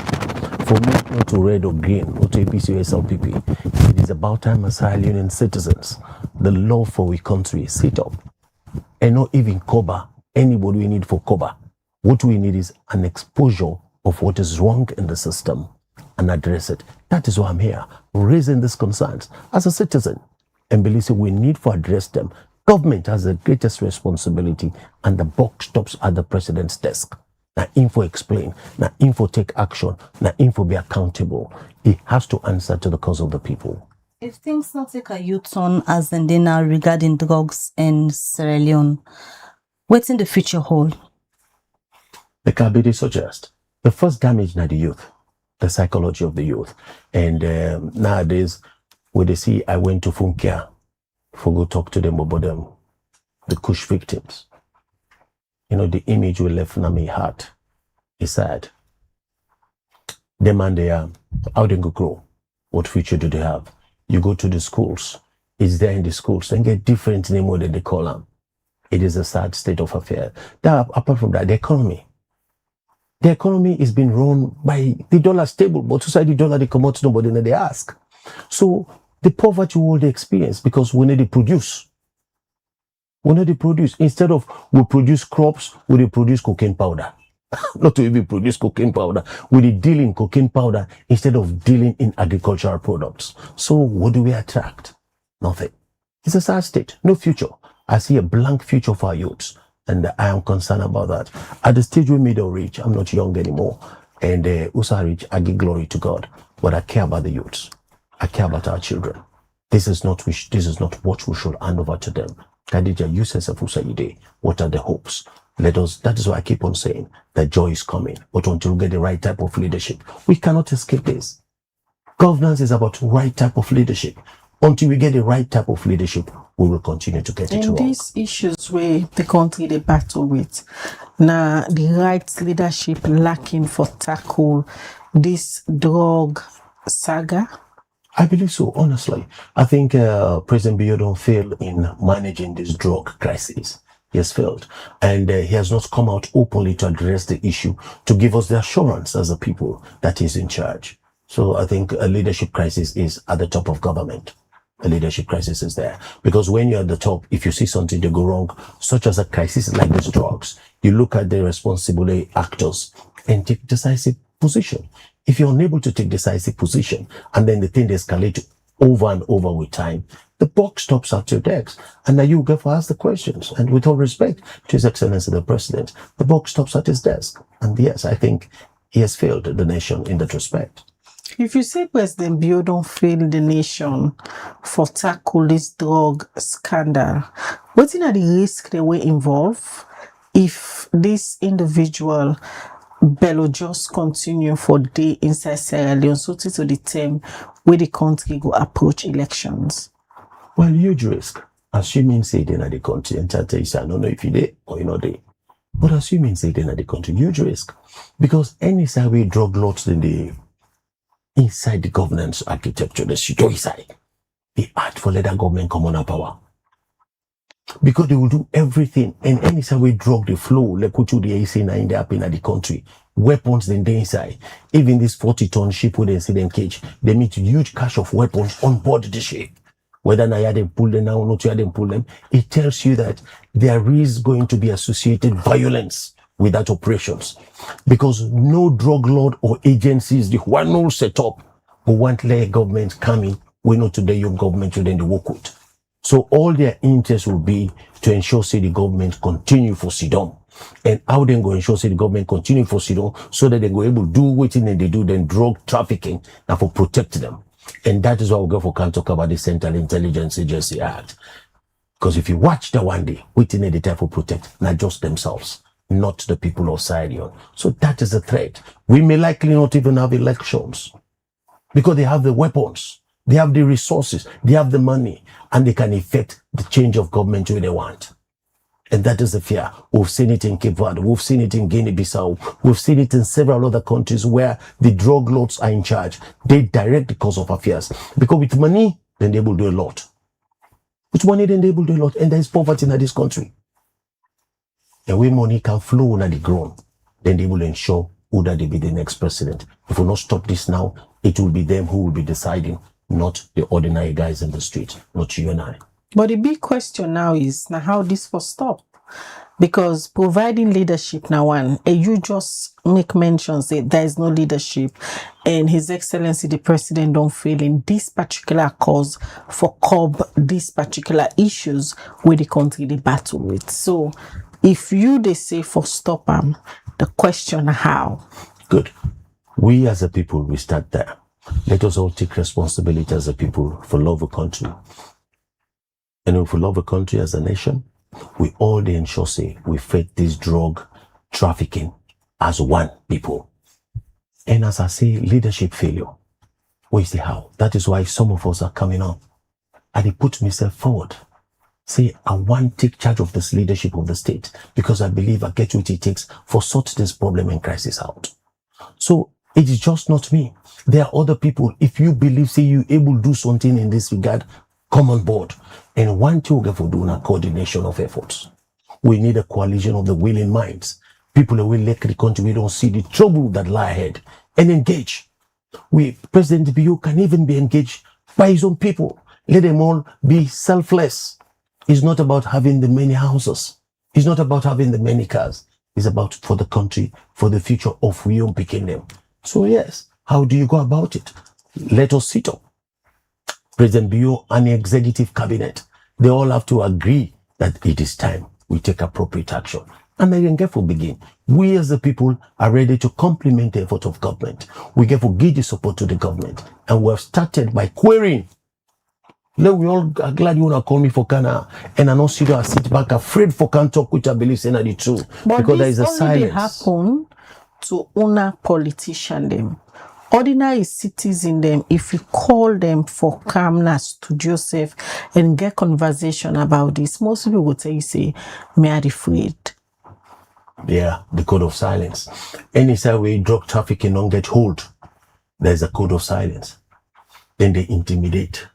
For me, not to red or green, not to APC or SLPP, it is about time as Sierra Leonean citizens, the law for we country is set up. And not even cover anybody we need for cover. What we need is an exposure of what is wrong in the system and address it. That is why I'm here, raising these concerns as a citizen. And believe we need to address them. Government has the greatest responsibility and the buck stops at the president's desk. Now, info explain, now info take action, now info be accountable. He has to answer to the cause of the people. If things not take a U-turn as in they now regarding drugs in Sierra Leone, what's in the future hold? The Kabidi suggest the first damage now the youth, the psychology of the youth. And nowadays, when they see I went to Funkia for go talk to them about them, the Kush victims. The image we left in my heart is sad. Them and they are, how they go grow? What future do they have? You go to the schools, it's there in the schools, and get different name what they call them. It is a sad state of affair. Apart from that, the economy is being run by the dollar stable, but to say the dollar they come out, nobody they ask. So the poverty will they experience because we need to produce. We need to produce. Instead of we produce crops, we produce cocaine powder. Not to even produce cocaine powder. We deal in cocaine powder instead of dealing in agricultural products. So what do we attract? Nothing. It's a sad state. No future. I see a blank future for our youths. And I am concerned about that. At the stage we middle reach, I'm not young anymore. And also reach, I give glory to God. But I care about the youths. I care about our children. This is not what we should hand over to them. Khadija, you said what are the hopes? That is why I keep on saying that joy is coming. But until we get the right type of leadership, we cannot escape this. Governance is about right type of leadership. Until we get the right type of leadership, we will continue to get it wrong. These issues where the country they battle with, now the right leadership lacking for tackle this drug saga. I believe so, honestly. I think President Bio don't fail in managing this drug crisis. He has failed. And he has not come out openly to address the issue, to give us the assurance as a people that he's in charge. So I think a leadership crisis is at the top of government. A leadership crisis is there. Because when you're at the top, if you see something to go wrong, such as a crisis like these drugs, you look at the responsible actors and take decisive position. If you're unable to take decisive position and then the thing escalates over and over with time, the buck stops at your desk. And now you get to ask the questions. And with all respect to His Excellency the President, the buck stops at his desk. And yes, I think he has failed the nation in that respect. If you say President Bio don't fail the nation for tackle this drug scandal, what are the risks they will involve if this individual Bello just continue for day inside Sierra Leone, so to the term where the country go approach elections? Well, huge risk. Assuming say they in the country, and I don't know if you did or you know they. But assuming say they in the country, huge risk. Because any side we drug lots in the inside the governance architecture, the security side, they act for let that government come on power. Because they will do everything, and any side we drug the flow, like what you the AC in the up in the country, weapons in the inside. Even this 40-ton ship with the them cage, they meet huge cache of weapons on board the ship. Whether now they pull them now or not, you them pull them, it tells you that there is going to be associated violence with that operations. Because no drug lord or agencies, the one all set up, but want let government coming, we know today your government will then the work with. So all their interest will be to ensure say the government continue for Sidon. And how they go ensure say the government continue for Sidon so that they go able to do what they do, then drug trafficking and for protect them. And that is why we go for can talk about the Central Intelligence Agency Act. Because if you watch the one day, waiting in the time for protect, not just themselves, not the people of Sierra. So that is a threat. We may likely not even have elections because they have the weapons, they have the resources, they have the money, and they can effect the change of government where they want. And that is the fear. We've seen it in Cape Verde, we've seen it in Guinea-Bissau, we've seen it in several other countries where the drug lords are in charge. They direct the course of affairs. Because with money, then they will do a lot. With money, then they will do a lot. And there is poverty in this country. And when money can flow on the ground, then they will ensure who that they be the next president. If we not stop this now, it will be them who will be deciding, not the ordinary guys in the street, not you and I. But the big question now is now how this will stop. Because providing leadership now and you just make mention say there is no leadership and His Excellency the President don't fail in this particular cause for curb these particular issues where the country they battle with. So if you they say for stop them, the question how? Good. We as a people, we start there. Let us all take responsibility as a people for love of country. And if we love a country as a nation, we all the ensure say we fight this drug trafficking as one people. And as I say, leadership failure. We see how. That is why some of us are coming up. And I put myself forward. Say, I want to take charge of this leadership of the state because I believe I get what it takes for sort this problem and crisis out. So it is just not me. There are other people. If you believe, say, you able to do something in this regard, come on board. And one thing we for doing a coordination of efforts. We need a coalition of the willing minds. People who will let the country, we don't see the trouble that lie ahead and engage. President Bio can even be engaged by his own people. Let them all be selfless. It's not about having the many houses. It's not about having the many cars. It's about for the country, for the future of we unpacking them. So yes, how do you go about it? Let us sit up. President Bio and the executive cabinet, they all have to agree that it is time we take appropriate action. And then get for begin. We as the people are ready to complement the effort of government. We get for give the support to the government. And we have started by querying. Then we all are glad you want to call me for Kana. And I know see I sit back afraid for can talk which I believe in the truth. But because there is a this only silence. happen to owner politician them. Ordinary citizen them, if you call them for calmness to Joseph and get conversation about this, most people would say, me are afraid. Yeah, the code of silence. Anytime we drug trafficking don't get hold, there's a code of silence. Then they intimidate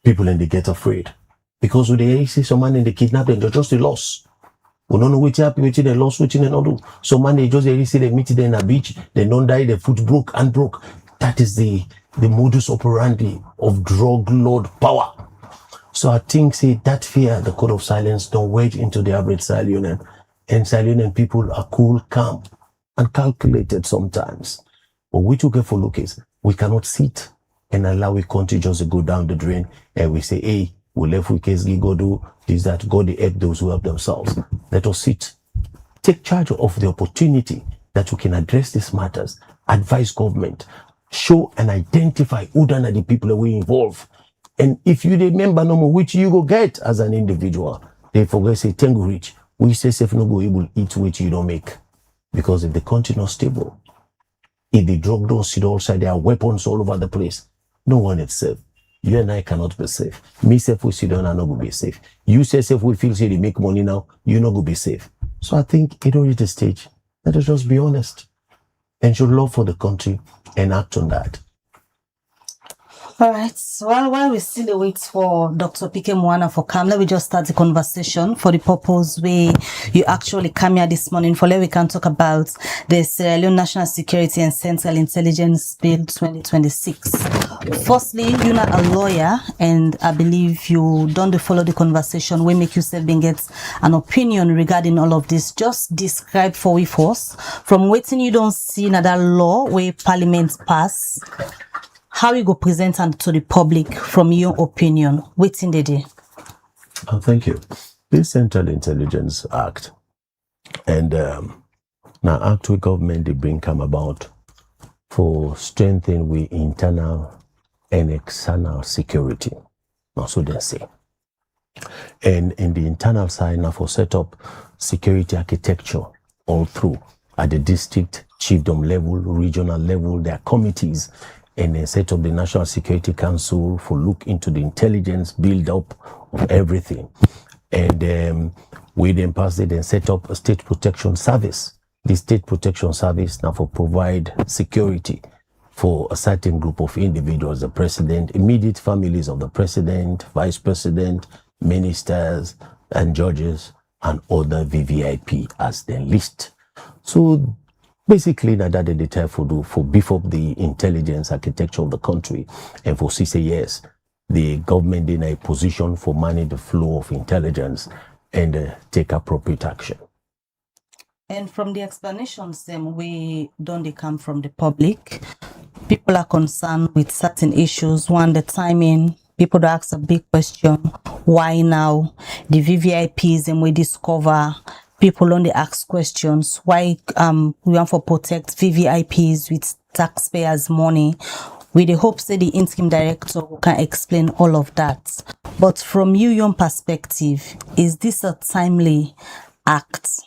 people and they get afraid. Because when they see someone and they kidnap them, they're just a loss. We don't know which happy, which they lost, which they not do. So man, they just see they meet them in a beach, they don't die, their foot broke and broke. That is the modus operandi of drug lord power. So I think that fear, the code of silence, don't wedge into the average Sierra Leonean. And Sierra Leonean people are cool, calm, and calculated sometimes. But we took a for look is we cannot sit and allow a country just to go down the drain and we say, hey, we left with case go do this, that, God they help those who help themselves. Let us sit. Take charge of the opportunity that we can address these matters, advise government, show and identify who are the people that we involve. And if you remember no more which you go get as an individual, they forget say tengo rich. We say safe no go able eat which you don't make. Because if the country not stable, if the drug don't sit outside, there are weapons all over the place. No one is safe. You and I cannot be safe. Me safe we sit down and not go be safe. You say safe we feel say they make money now, you not go be safe. So I think it already the stage. Let us just be honest and show love for the country and act on that. All right. So while we still wait for Dr. Pike Mwana for come, let me just start the conversation for the purpose where you actually come here this morning for we can talk about the Sierra Leone National Security and Central Intelligence Bill 2026. Firstly, you're not a lawyer, and I believe you don't follow the conversation. We make yourself get an opinion regarding all of this. Just describe for we first from waiting you don't see another law where Parliament pass. How you go present to the public from your opinion? Waiting the day. Oh, thank you. This Central Intelligence Act and now act we government they bring come about for strengthening we internal and external security. Now so they say. And in the internal side now for set up security architecture all through at the district, chiefdom level, regional level, there are committees. And then set up the National Security Council for look into the intelligence build up of everything. And we then passed it and set up a state protection service. The state protection service now for provide security for a certain group of individuals, the president, immediate families of the president, vice president, ministers and judges and other VVIP as the list. So basically, that they try for do for beef up the intelligence architecture of the country, and for say yes, the government in a position for manage the flow of intelligence and take appropriate action. And from the explanations, we don't they come from the public. People are concerned with certain issues. One, the timing. People ask a big question: why now? The VVIPs and we discover. People only ask questions. Why we want to protect VVIPs with taxpayers' money? With the hopes that the interim director can explain all of that. But from your perspective, is this a timely act?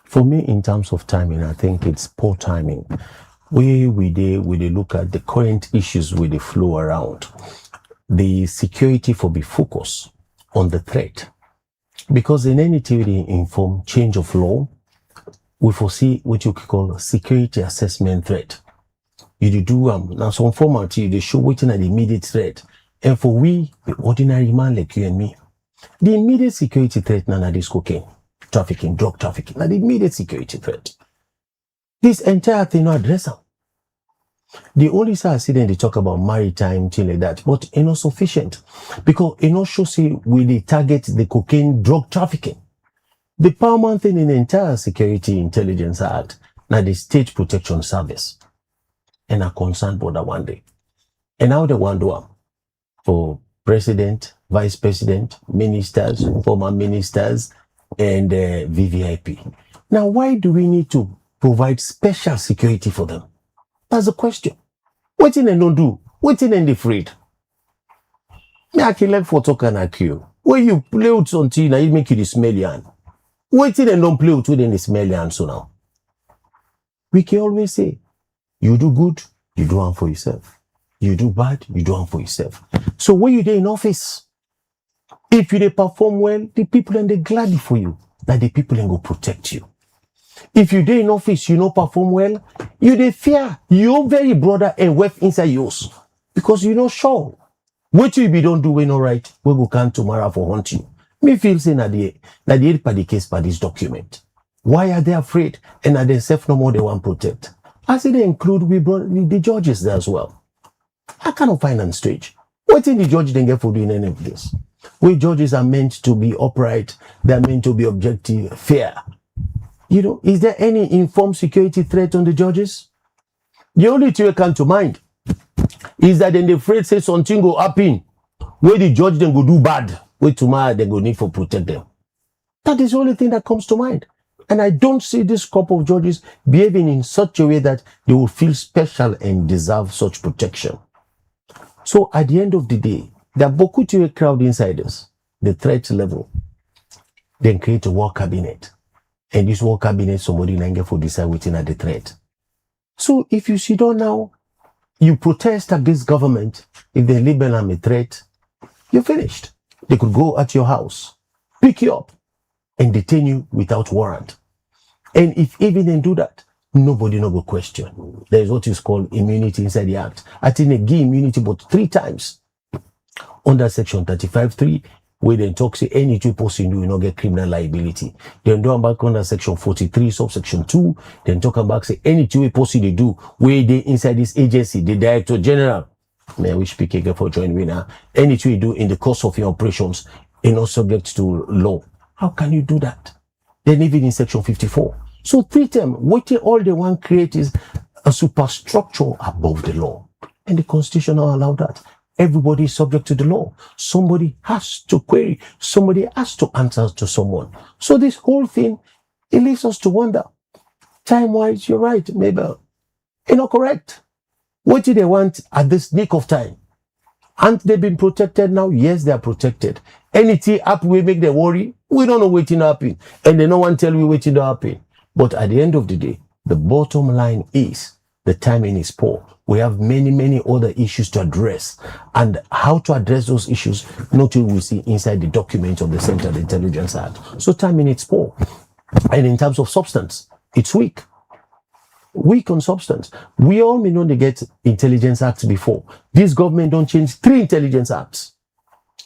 For me, in terms of timing, I think it's poor timing. We look at the current issues with the flow around. The security for be focused on the threat. Because in any theory inform change of law, we foresee what you call security assessment threat. You do now some formality, they show waiting at the immediate threat. And for we, the ordinary man like you and me, the immediate security threat now is cocaine, trafficking, drug trafficking, now the immediate security threat. This entire thing not address them. The only side I see them they talk about maritime thing like that, but it's not sufficient because it not show say we they target the cocaine drug trafficking. The paramount thing in the entire Security Intelligence Act now the State Protection Service, and a concerned border one day, and now the one do for president, vice president, ministers, former ministers, and VVIP. Now, why do we need to provide special security for them? That's the question. What in and don't do? What in and afraid? Me I can like for talk and accuse. When you play with something, now it make you the smelly. What in and don't play with the smelly so now? We can always say, you do good, you do harm for yourself. You do bad, you do harm for yourself. So when you're there in office, if you perform well, the people and they gladly for you, that the people and go protect you. If you there in office, you not perform well, you they fear your very brother and wife inside yours because you not sure. What you be don't do when all right, we go come tomorrow for hunt you. Me feel saying that the part the case by this document. Why are they afraid? And are they self no more they want protect? As they include we brought the judges there as well. I cannot find on stage. What in the judge then get for doing any of this? We judges are meant to be upright, they're meant to be objective, fair. You know, is there any informed security threat on the judges? The only thing that come to mind is that then the afraid say something go happen where the judge then go do bad, where tomorrow they go need for protect them. That is the only thing that comes to mind. And I don't see this crop of judges behaving in such a way that they will feel special and deserve such protection. So at the end of the day, there are beaucoup crowd insiders, the threat level, then create a war cabinet. And this war cabinet, somebody can get for decide within at the threat. So if you sit down now, you protest against government, if they label them a threat, you're finished. They could go at your house, pick you up, and detain you without warrant. And if even they do that, nobody no go question. There is what is called immunity inside the act. I think they give immunity but 3 times under section 35(3), where they talk say any two person do not get criminal liability. Then do back under section 43, subsection 2, then talk about say any two person they do where they inside this agency, the director general. May I wish PK for joining me now. Any two you do in the course of your operations, are not subject to law. How can you do that? Then even in section 54. So 3 terms, what all they want create is a superstructure above the law. And the constitution will allow that. Everybody is subject to the law. Somebody has to query. Somebody has to answer to someone. So this whole thing, it leaves us to wonder. Time-wise, you're right, Mabel. You're not correct. What do they want at this nick of time? Aren't they been protected now? Yes, they are protected. Anything happen we make them worry, we don't know waiting to happen. And they no one tell we waiting to happen. But at the end of the day, the bottom line is the timing is poor. We have many other issues to address. And how to address those issues, not what we see inside the document of the Central Intelligence Act. So timing is poor. And in terms of substance, it's weak. Weak on substance. We all may know they get intelligence acts before. This government don't change 3 intelligence acts.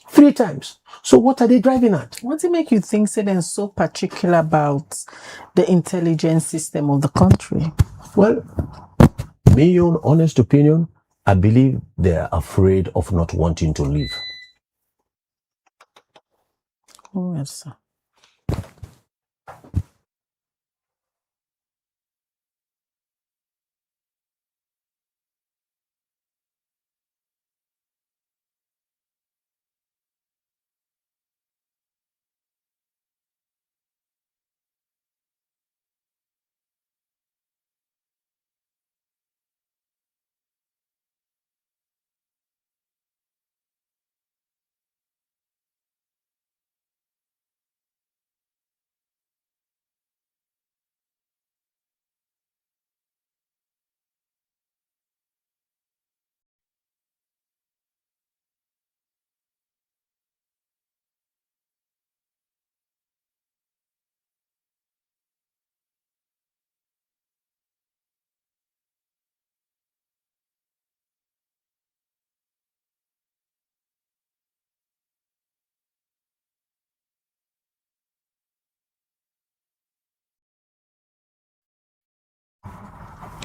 3 times. So what are they driving at? What do make you think they're so particular about the intelligence system of the country? Well, my own honest opinion, I believe they're afraid of not wanting to leave. Oh, yes, sir.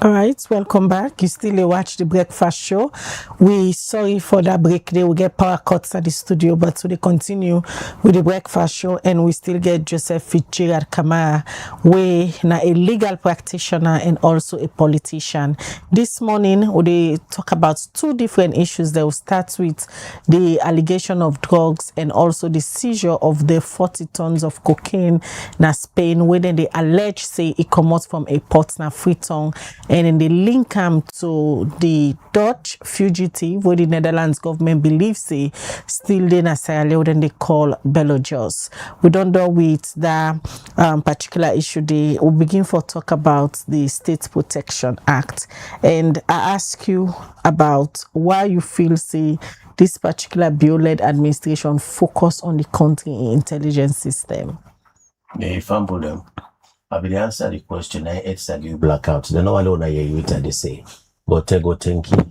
All right, welcome back. You still watch the Breakfast Show. We sorry for that break there. We get power cuts at the studio, but so they continue with the Breakfast Show, and we still get Joseph Fitzgerald Kamara, we na a legal practitioner and also a politician. This morning, we talk about two different issues. They will start with the allegation of drugs and also the seizure of the 40 tons of cocaine na Spain, where they allege say it comes from a port na Freetown. And then they link them to the Dutch fugitive, where the Netherlands government believes they still in a Sierra Leone, and they call Belojos. We don't know with that particular issue. We'll begin for talk about the State Protection Act. And I ask you about why you feel say this particular bill-led administration focus on the country intelligence system. Yeah, fumble them. I will answer the question. It's a new blackout. They know alone I hear you they say. But go thank you.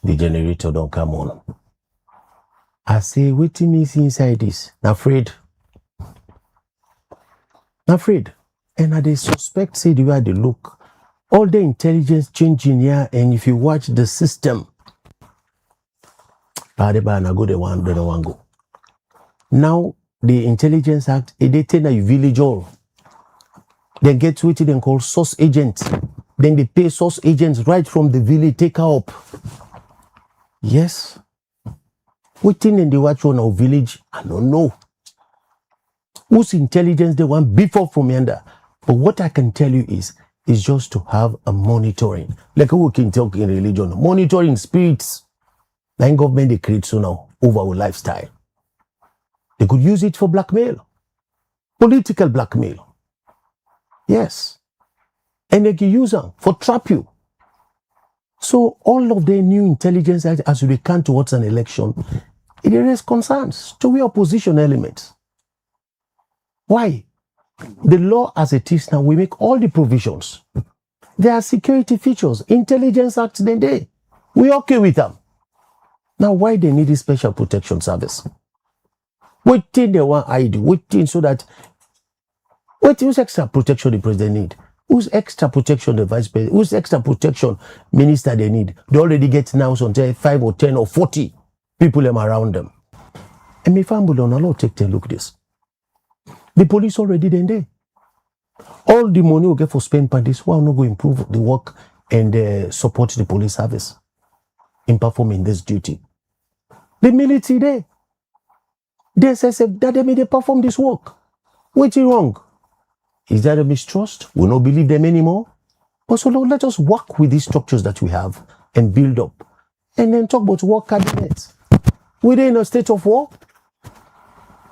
The generator don't come on. I say, what is inside this? Afraid. And I they suspect say the way they look. All the intelligence changing here, and if you watch the system, they don't want go. Now the Intelligence Act, they tell you village all. They get what they call source agents. Then they pay source agents right from the village, take her up. Yes. Waiting in the watch on our village, I don't know. Whose intelligence they want before from yonder. But what I can tell you is just to have a monitoring. Like we can talk in religion. Monitoring spirits. Like government they create so now over our lifestyle. They could use it for blackmail. Political blackmail. Yes. And they can use them for trap you. So all of the new intelligence as we come towards an election, it raises concerns to the opposition elements. Why? The law as it is now, we make all the provisions. There are security features, Intelligence Act, we okay with them. Now why they need a special protection service? Waiting they want ID, waiting so that who's extra protection the president need? Who's extra protection the vice president? Who's extra protection minister they need? They already get now until 5 or 10 or 40 people around them. And me family don't allow take a look at this. The police already there. All the money we get for spend on this, why not go improve the work and support the police service in performing this duty? The military there. They say that they may perform this work. Which is wrong? Is that a mistrust? We don't believe them anymore. But so let us work with these structures that we have and build up. And then talk about war cabinets. We're in a state of war.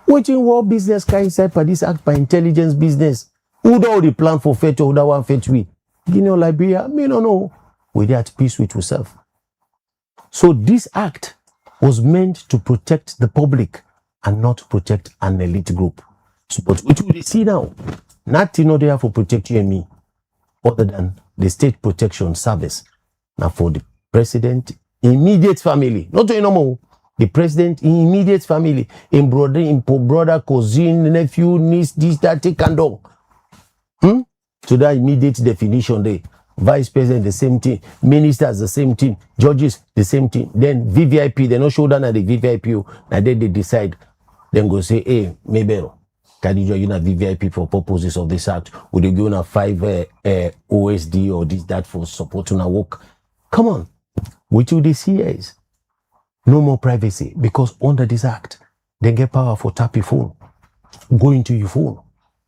Waiting war business can inside by this act by intelligence business. Who do already plan for fate or that one fate we? Guinea or Liberia? Me no know. We're at peace with yourself. So this act was meant to protect the public and not to protect an elite group. So, but what we see now, nothing not there for protect you and me, other than the State Protection Service. Now for the president, immediate family, not to normal. The president, immediate family, in brother, cousin, nephew, niece, this, that, take and dog. So that immediate definition there. Vice president, the same thing. Ministers, the same thing. Judges, the same thing. Then VVIP, they no show down at the VVIP. And then they decide. Then go say, hey, maybe can you join a VVIP for purposes of this act? Would you give a 5 OSD or this, that for support on a work? Come on. What you this here is no more privacy, because under this act, they get power for tap your phone, go into your phone.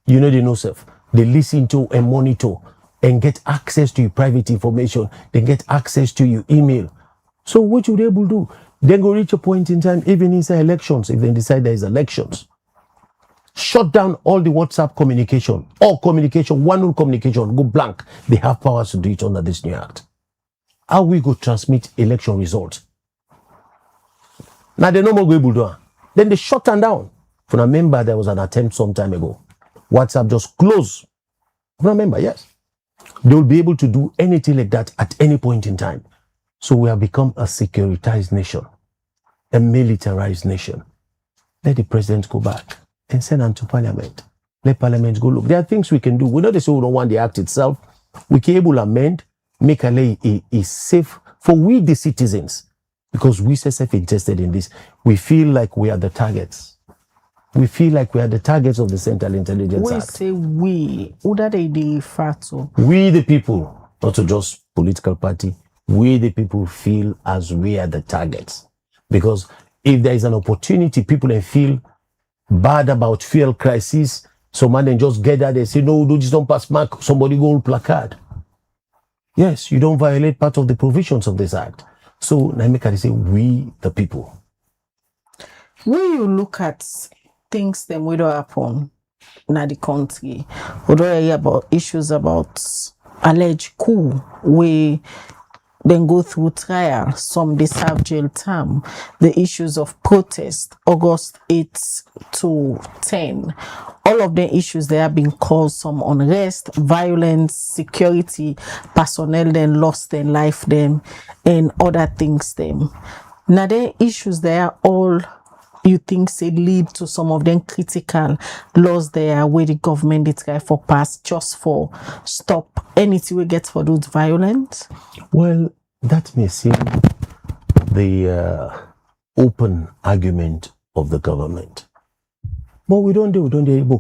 You know they know self. They listen to and monitor and get access to your private information. They get access to your email. So what you able to do? Then go reach a point in time, even inside elections, if they decide there is elections. Shut down all the WhatsApp communication, all communication, one communication, go blank. They have powers to do it under this new act. How we go transmit election results? Now they no more go able to do it. Then they shut them down. For remember, there was an attempt some time ago. WhatsApp just closed. Remember, yes. They will be able to do anything like that at any point in time. So we have become a securitized nation, a militarized nation. Let the president go back and send them to parliament. Let parliament go look. There are things we can do. We know they say we don't want the act itself. We can able to amend make a is safe for we the citizens, because we self-interested in this. We feel like we are the targets. We feel like we are the targets of the Central Intelligence We Act. say we. Who that they refer to? We the people, not to just political party. We the people feel as we are the targets. Because if there is an opportunity, people then feel bad about fuel crisis. Some man then just get there, they say, no, do this, don't pass mark. Somebody go hold placard. Yes, you don't violate part of the provisions of this act. So Naimeka, they say, we the people. When you look at things that we don't happen in the country, we don't hear about issues about alleged coup, we then go through trial, some they serve jail term, the issues of protest, August 8 to 10, all of the issues there have been caused some unrest, violence, security, personnel then lost their life them, and other things them. Now the issues there all you think say lead to some of them critical laws there where the government they try for pass just for stop anything we get for those violence? Well, that may seem the open argument of the government. But we don't do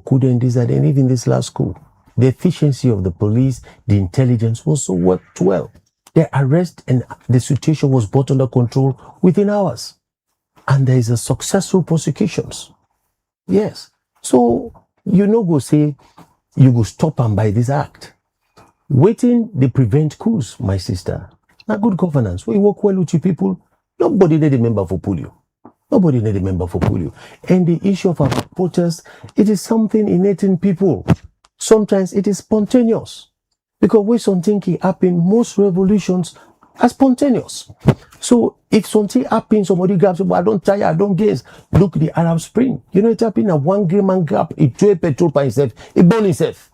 couldn't this and even this last coup. The efficiency of the police, the intelligence also worked well. The arrest and the situation was brought under control within hours. And there is a successful prosecutions. Yes. So you no go say you go stop and by this act. Waiting they prevent coups, my sister. Now good governance. We work well with you people. Nobody need a member for pull you. Nobody need a member for pull you. And the issue of our protest, it is something innate in people. Sometimes it is spontaneous. Because when something happen, most revolutions are spontaneous. So if something happens, somebody grabs, I don't tire, I don't gaze. Look, the Arab Spring. You know, it happened at 1 man grab, it threw petrol by himself, it burned himself.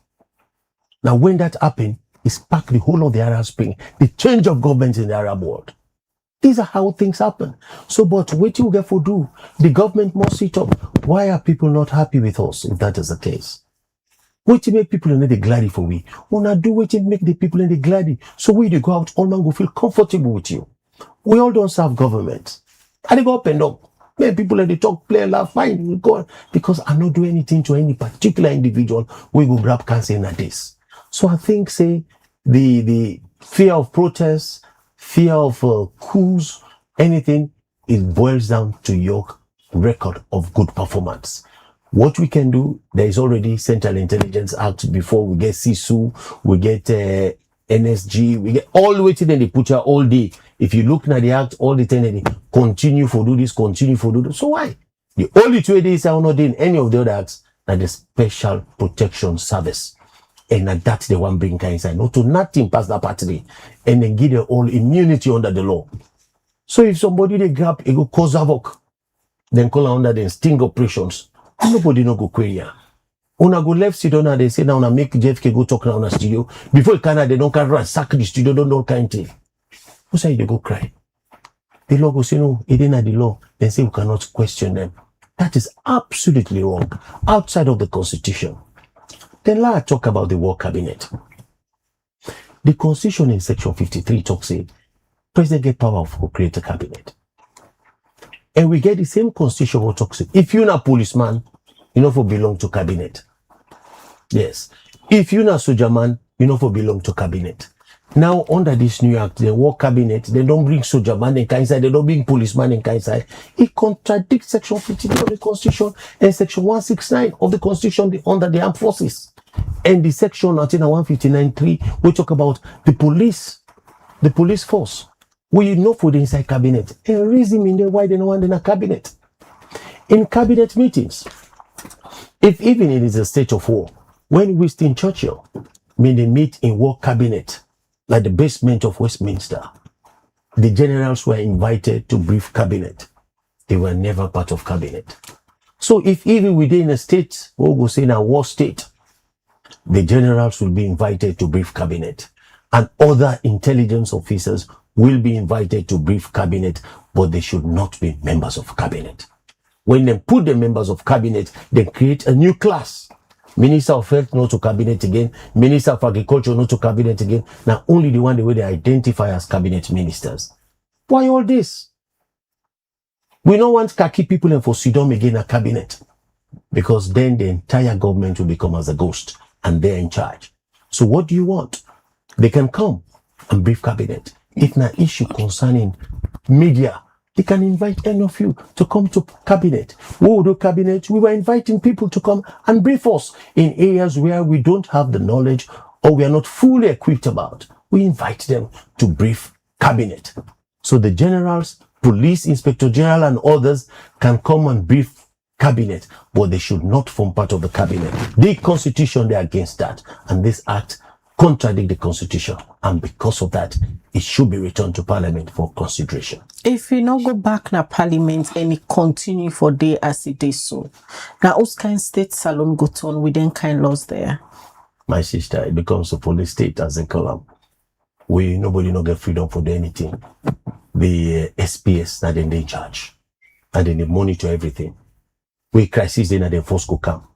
Now, when that happened, it sparked the whole of the Arab Spring, the change of government in the Arab world. These are how things happen. So, but what you get for do? The government must sit up. Why are people not happy with us if that is the case? What to make people in the glad for we? Wanna do what to make the people in the glad so we they go out, all man go feel comfortable with you. We all don't serve government. And they go up and down. Many people let they talk, play, laugh, fine, we go on. Because I not do anything to any particular individual. We go grab cancer in this. So I think, say, the fear of protests, fear of coups, anything, it boils down to your record of good performance. What we can do, there is already Central Intelligence Act before we get CISU, we get NSG, we get all the way to then they put you all day. If you look at the act, all the time they continue for do this, continue for do this. So why? The only 2 days are not in any of the other acts, that the Special Protection Service. And that's the one bring inside. Not to nothing past that party. And then give them all immunity under the law. So if somebody they grab, it go cause havoc, then call under the sting operations. Nobody no go query. Una go left sit down and they say now una make JFK go talk now in a studio. Before Canada they don't can ransack the studio, don't know kind thing. Who say they go cry? The law go say no, it ain't the law. Then say we cannot question them. That is absolutely wrong. Outside of the Constitution. Then let's talk about the war cabinet. The Constitution in section 53 talks say President get power to create a cabinet. And we get the same Constitution what talks say if you're not a policeman, you know for belong to cabinet. Yes. If you're not a soldier man, you know for belong to cabinet. Now under this new act, the war cabinet, they don't bring soldier man in inside, they don't bring policeman in inside. It contradicts section 53 of the Constitution and section 169 of the Constitution under the armed forces. And the section 159.3, we talk about the police force. We know for the inside cabinet. And reason in there why they don't want in a cabinet. In cabinet meetings, if even it is a state of war, when Winston Churchill, when they meet in war cabinet, like the basement of Westminster, the generals were invited to brief cabinet. They were never part of cabinet. So if even within a state, what we say in a war state, the generals will be invited to brief cabinet and other intelligence officers will be invited to brief cabinet, but they should not be members of cabinet. When they put the members of cabinet, they create a new class. Minister of Health not to cabinet again. Minister of Agriculture not to cabinet again. Now only the one the way they identify as cabinet ministers. Why all this? We don't want khaki people and for Sidom again a cabinet. Because then the entire government will become as a ghost and they're in charge. So what do you want? They can come and brief cabinet. If an issue concerning media, they can invite any of you to come to cabinet. What would do cabinet? We were inviting people to come and brief us in areas where we don't have the knowledge or we are not fully equipped about. We invite them to brief cabinet. So the generals, police inspector general and others can come and brief cabinet, but they should not form part of the cabinet. The constitution, they're against that. And this act contradict the constitution. And because of that, it should be returned to parliament for consideration. If you not go back na parliament and it continue for day as it is so, now us kind state salon go on with them kind laws there. My sister, it becomes a police state as a column. Nobody no get freedom for anything. The SPS that in charge. And then they monitor everything. We crisis then the force go come.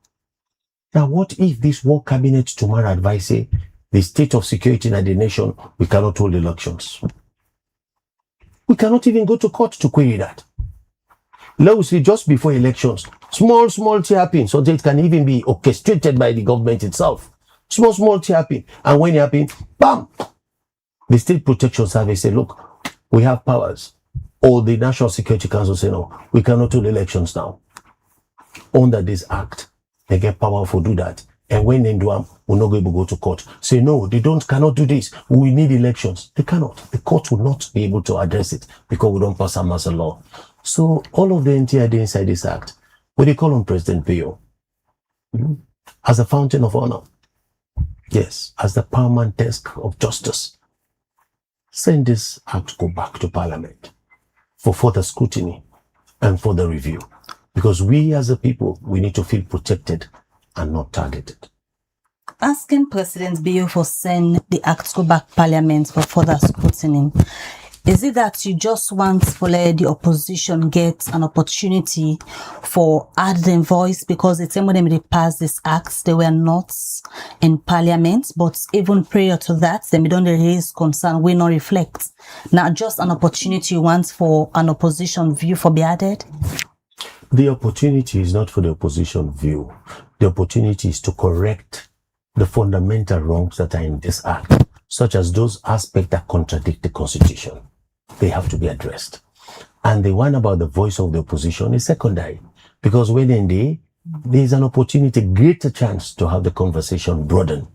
Now what if this war cabinet tomorrow advise say the state of security in the nation, we cannot hold elections. We cannot even go to court to query that. Let us see just before elections, small thing happen so that it can even be orchestrated by the government itself. Small thing happen. And when it happens, bam! The State Protection Service say, look, we have powers. Or the National Security Council say, no, we cannot hold elections now. Under this act, they get power for do that. And when they do them, we're not going to go to court. Say, no, they cannot do this. We need elections. They cannot. The court will not be able to address it because we don't pass them as a law. So all of the entire day inside this act, what they call on President Pio, as a fountain of honor. Yes, as the paramount desk of justice. Send this act go back to parliament for further scrutiny and further review. Because we as a people, we need to feel protected and not targeted. Asking President Bio for send the act go back parliament for further scrutiny. Is it that you just want to let the opposition get an opportunity for add their voice because the time when they passed this act, they were not in parliament, but even prior to that, they don't raise concern, we not reflect. Now just an opportunity you want for an opposition view for be added? The opportunity is not for the opposition view. The opportunity is to correct the fundamental wrongs that are in this act, such as those aspects that contradict the constitution. They have to be addressed. And the one about the voice of the opposition is secondary, because when there is an opportunity, greater chance to have the conversation broaden.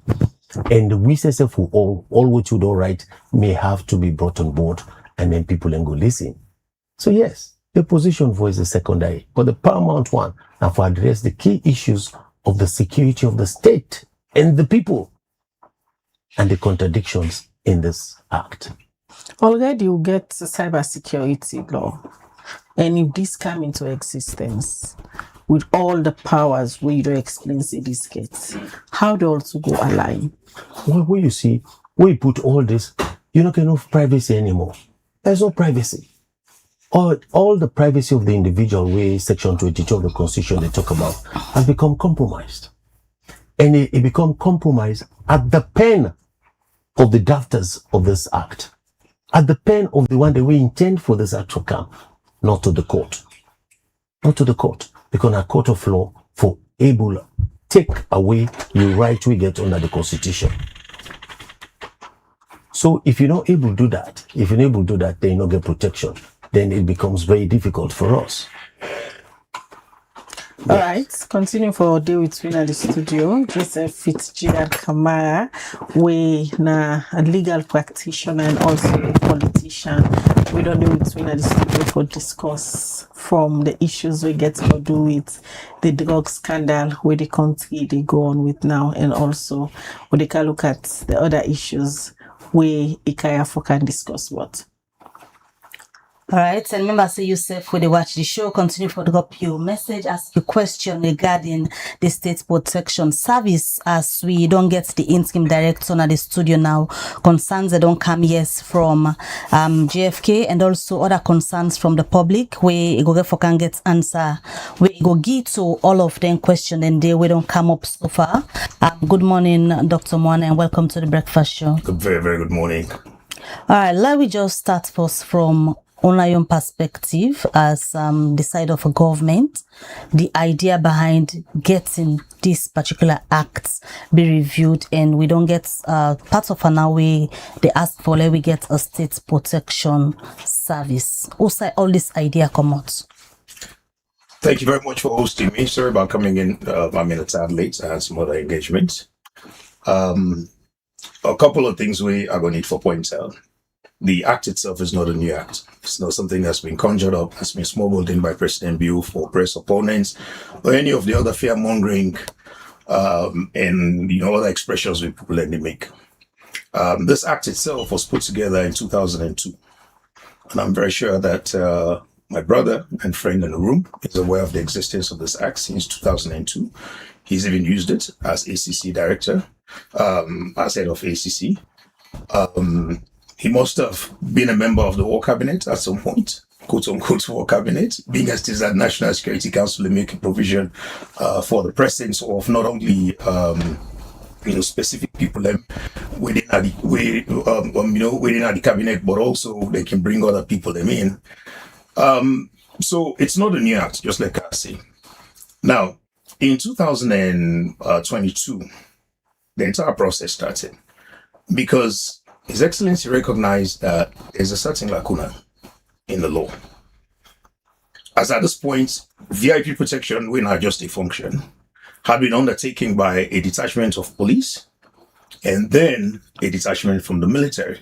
And we say for all which would all right may have to be brought on board, and then people then go listen. So yes, the opposition voice is secondary, but the paramount one, and for address the key issues of the security of the state and the people, and the contradictions in this act. Already you get cybersecurity law, and if this come into existence with all the powers where you don't explain this gets, how do also go align? Well, where you see, where you put all this, you're not getting enough privacy anymore. There's no privacy. All the privacy of the individual, way Section 22 of the Constitution they talk about, has become compromised. And it become compromised at the pen of the drafters of this act. At the pen of the one that we intend for this act to come, not to the court. Not to the court. Because a court of law for able take away your right we get under the Constitution. So if you're not able to do that, then you don't get protection. Then it becomes very difficult for us. All right, continue for a day with me at the studio. Joseph Fitzgerald Kamara, we na a legal practitioner and also a politician. We don't do with me at the studio for discuss from the issues we get to do with the drug scandal where the country they go on with now, and also we they can look at the other issues where Ikaya can discuss what. All right, and remember, say yourself when they watch the show, continue to drop your message, ask your question regarding the State Protection Service, as we don't get the interim director at the studio now. Concerns that don't come yes from JFK, and also other concerns from the public where you go for can get answer, where you go get to all of them question and they we don't come up so far. Good morning, Dr. Mwana, and welcome to the Breakfast Show. Very, very good morning. All right, let me just start first from on your own perspective as the side of a government, the idea behind getting this particular act be reviewed, and we don't get part of an way they ask for, let we get a state protection service. Also, all this idea come out. Thank you very much for hosting me. Sorry about coming in. I'm in a tad late. I had some other engagements. A couple of things we are going to need for points out. The act itself is not a new act. It's not something that's been conjured up, that's been smuggled in by President Bill for press opponents or any of the other fear-mongering and other expressions we popularly make. This act itself was put together in 2002. And I'm very sure that my brother and friend in the room is aware of the existence of this act since 2002. He's even used it as ACC director, as head of ACC. He must have been a member of the War Cabinet at some point, quote unquote War Cabinet, being as it is that National Security Council making provision for the presence of not only specific people within the cabinet, but also they can bring other people them in. So it's not a new act, just like I say. Now, in 2022, the entire process started because His Excellency recognized that there's a certain lacuna in the law. As at this point, VIP protection, when not just a function, had been undertaken by a detachment of police and then a detachment from the military.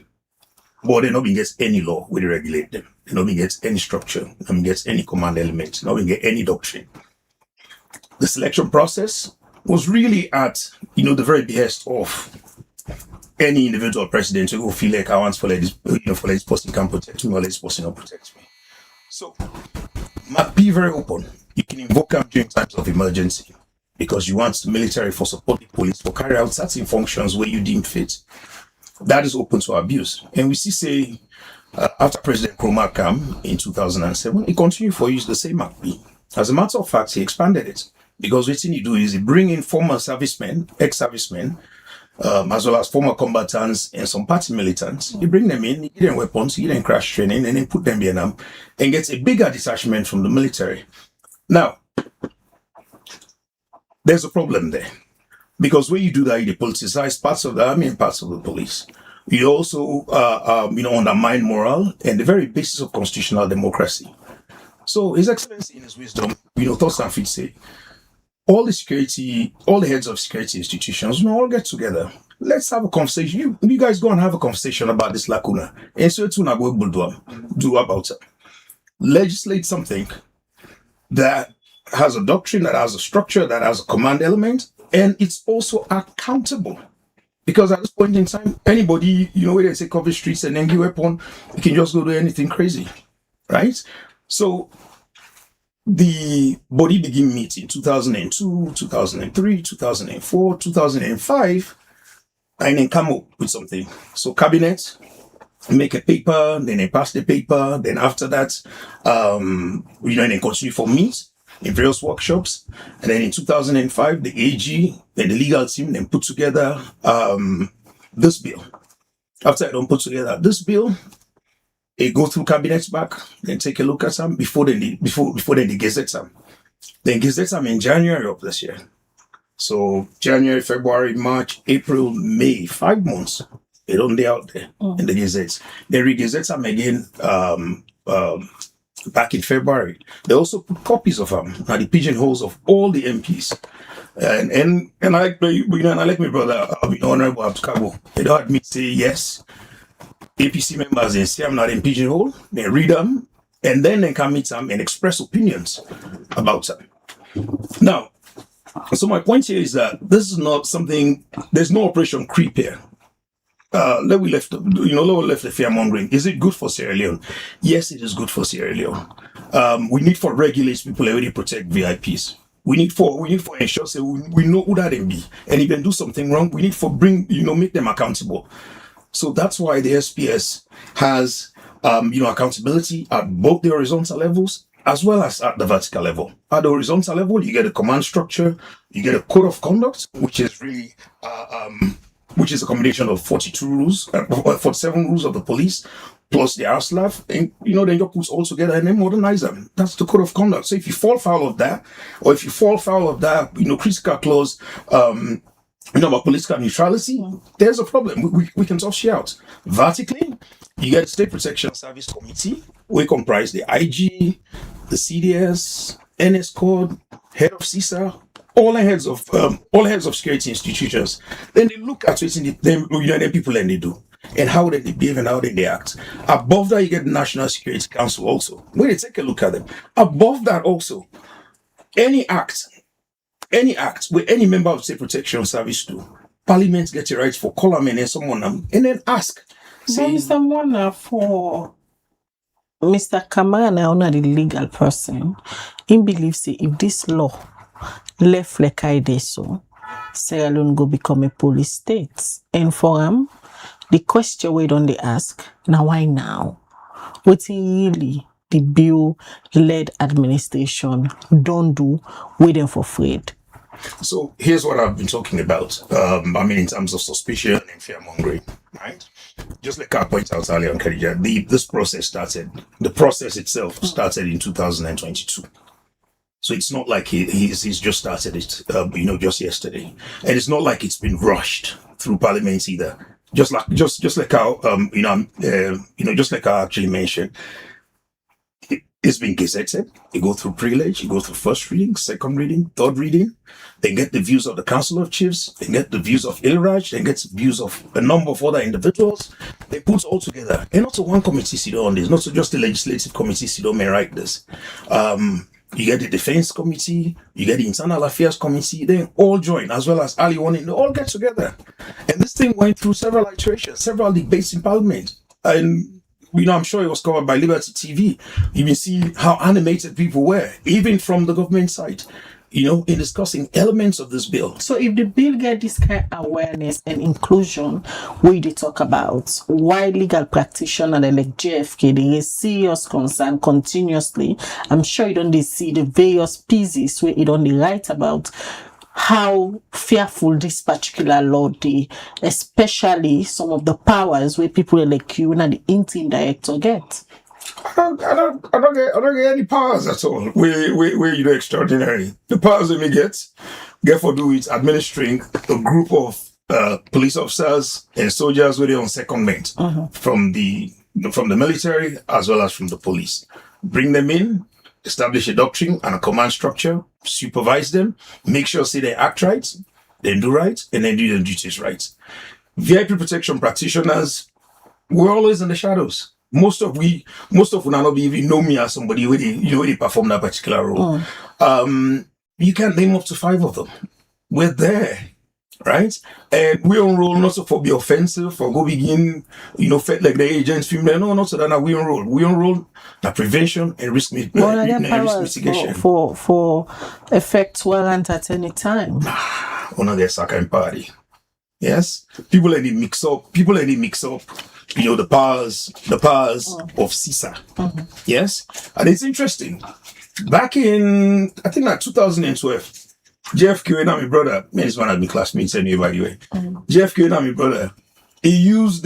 But they not get any law where they regulate them. They not get any structure. They not get any command element. They not get any doctrine. The selection process was really at, the very behest of any individual president who will feel like I want for this person can protect me or this person will protect me. So, be very open. You can invoke them during times of emergency because you want the military for support the police for carry out certain functions where you deem fit. That is open to abuse. And we see, after President Nkrumah came in 2007, he continued for use the same act. As a matter of fact, he expanded it because what he do is he bring in former servicemen, ex-servicemen, as well as former combatants and some party militants. You bring them in, you give them weapons, you give them crash training, and then put them in and get a bigger detachment from the military. Now, there's a problem there. Because when you do that, you politicize parts of the army and parts of the police. You also, undermine morale and the very basis of constitutional democracy. So His Excellency in his wisdom, thoughts and fit say, all the heads of security institutions, all get together. Let's have a conversation. You guys go and have a conversation about this lacuna. And so do about it. Legislate something that has a doctrine, that has a structure, that has a command element, and it's also accountable. Because at this point in time, anybody, where they say cover streets and then give weapon, you can just go do anything crazy. Right? So the body begin meeting 2002, 2003, 2004, 2005, and then come up with something. So cabinet make a paper, then they pass the paper, then after that, and they continue for meet in various workshops. And then in 2005, the AG and the legal team then put together this bill. After I don't put together this bill, they go through cabinets back, then take a look at them before they gazette them. Then gazette them in January of this year. So January, February, March, April, May, 5 months. They don't be out there in the gazettes. They re-gazette them again back in February. They also put copies of them at the pigeonholes of all the MPs. And I like my brother, Honorable Abdukabo. They don't admit say yes. APC members they say I'm not in pigeonhole. They read them and then they can meet them and express opinions about them. Now, so my point here is that this is not something. There's no Operation Creep here. let we left the fear mongering. Is it good for Sierra Leone? Yes, it is good for Sierra Leone. We need for regulate people who protect VIPs. We need for ensure say we know who that they be, and if they do something wrong, we need for make them accountable. So that's why the SPS has accountability at both the horizontal levels as well as at the vertical level. At the horizontal level, you get a command structure, you get a code of conduct, which is really which is a combination of 42 rules, 47 rules of the police, plus the ARSLAF, and then you put all together and then modernize them. That's the code of conduct. So if you fall foul of that, or if you fall foul of that, critical clause, about political neutrality, there's a problem. We can toss you out. Vertically, you get State Protection Service Committee, we comprise the IG, the CDS, NS Code, head of CISA, all heads of security institutions. Then they look at it in the people and they do, and how they behave and how they act. Above that, you get the National Security Council also. When you take a look at them, above that also, any act where any member of State Protection Service do, Parliament gets a right for call them and someone and then ask. But Mr. Mwana, for Mr. Kamara now not the legal person, he believes if this law left like I did so, Sierra Leone go become a police state. And for him, the question we don't they ask, now why now? What really the bill-led administration don't do waiting for Fred? So here's what I've been talking about. In terms of suspicion and fear mongering, right? Just like I pointed out earlier on Khadija, the process itself started in 2022. So it's not like he's just started it, just yesterday, and it's not like it's been rushed through Parliament either. Just like how just like I actually mentioned, it's been gazetted. You go through privilege, you go through first reading, second reading, third reading. They get the views of the Council of Chiefs, they get the views of ILRAJ, they get the views of a number of other individuals. They put all together, and not one committee sit on this, not just the legislative committee sit on may write this. You get the Defense Committee, you get the Internal Affairs Committee, they all join, as well as Ali Warning, they all get together. And this thing went through several iterations, several debates in Parliament. And, I'm sure it was covered by Liberty TV. You can see how animated people were, even from the government side, in discussing elements of this bill. So if the bill get this kind of awareness and inclusion, we they talk about why legal practitioners like JFK, they have serious concern continuously. I'm sure you don't see the various pieces where you don't write about how fearful this particular law is, especially some of the powers where people like you and the interim director get. I don't get any powers at all. Where extraordinary. The powers that we get for do it administering a group of police officers and soldiers with on secondment from the military as well as from the police. Bring them in, establish a doctrine and a command structure, supervise them, make sure say they act right, then do right, and then do their duties right. VIP protection practitioners, we're always in the shadows. Most of we not even know me as somebody where they perform that particular role. You can name up to 5 of them. We're there, right? And we on roll not so for be offensive or go begin, felt like the agents film. No, not so that we on roll. We on roll the prevention and risk mitigation. For effect warrant at any time. One of their second party. Yes, people let it mix up. The powers of CISA. Yes, and it's interesting. Back in, I think 2012, JFK and my brother, this one had been classmates anyway, by the way. JFK and my brother, he used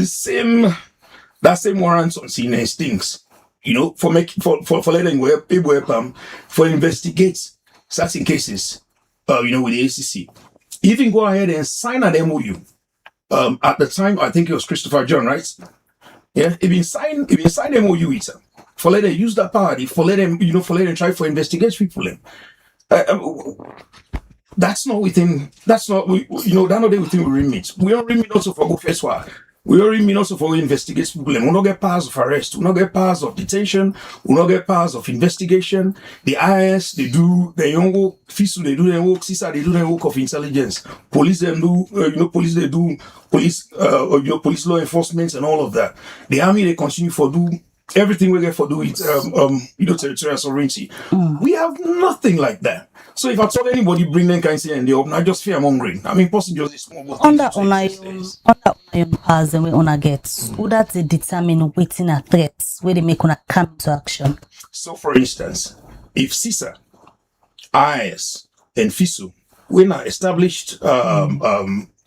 that same warrants on senior things, for letting people for investigate certain cases, with the ACC. Even go ahead and sign an MOU. At the time, I think it was Christopher John, right? Yeah, if you sign MOU with them, for let them use that power, for let them try for investigate people. That's not within we remit. We don't remit also for go first one. We already mean also for investigate people. We not get powers of arrest. We not get powers of detention. We not get powers of investigation. The IS, they do their own work. FISU, they do their work. CISA, they do their work of intelligence. Police, them do, police, they do police, police law enforcement and all of that. The army, they continue for do everything we get for do it, territorial sovereignty. We have nothing like that. So if I told anybody bring them kind of and they open, I just fear mongering. I mean, possibly just a small. Under own powers and we on get, who that they determine waiting a threats where they make on a come to action. So, for instance, if CISA, IS, and FISU, when are established,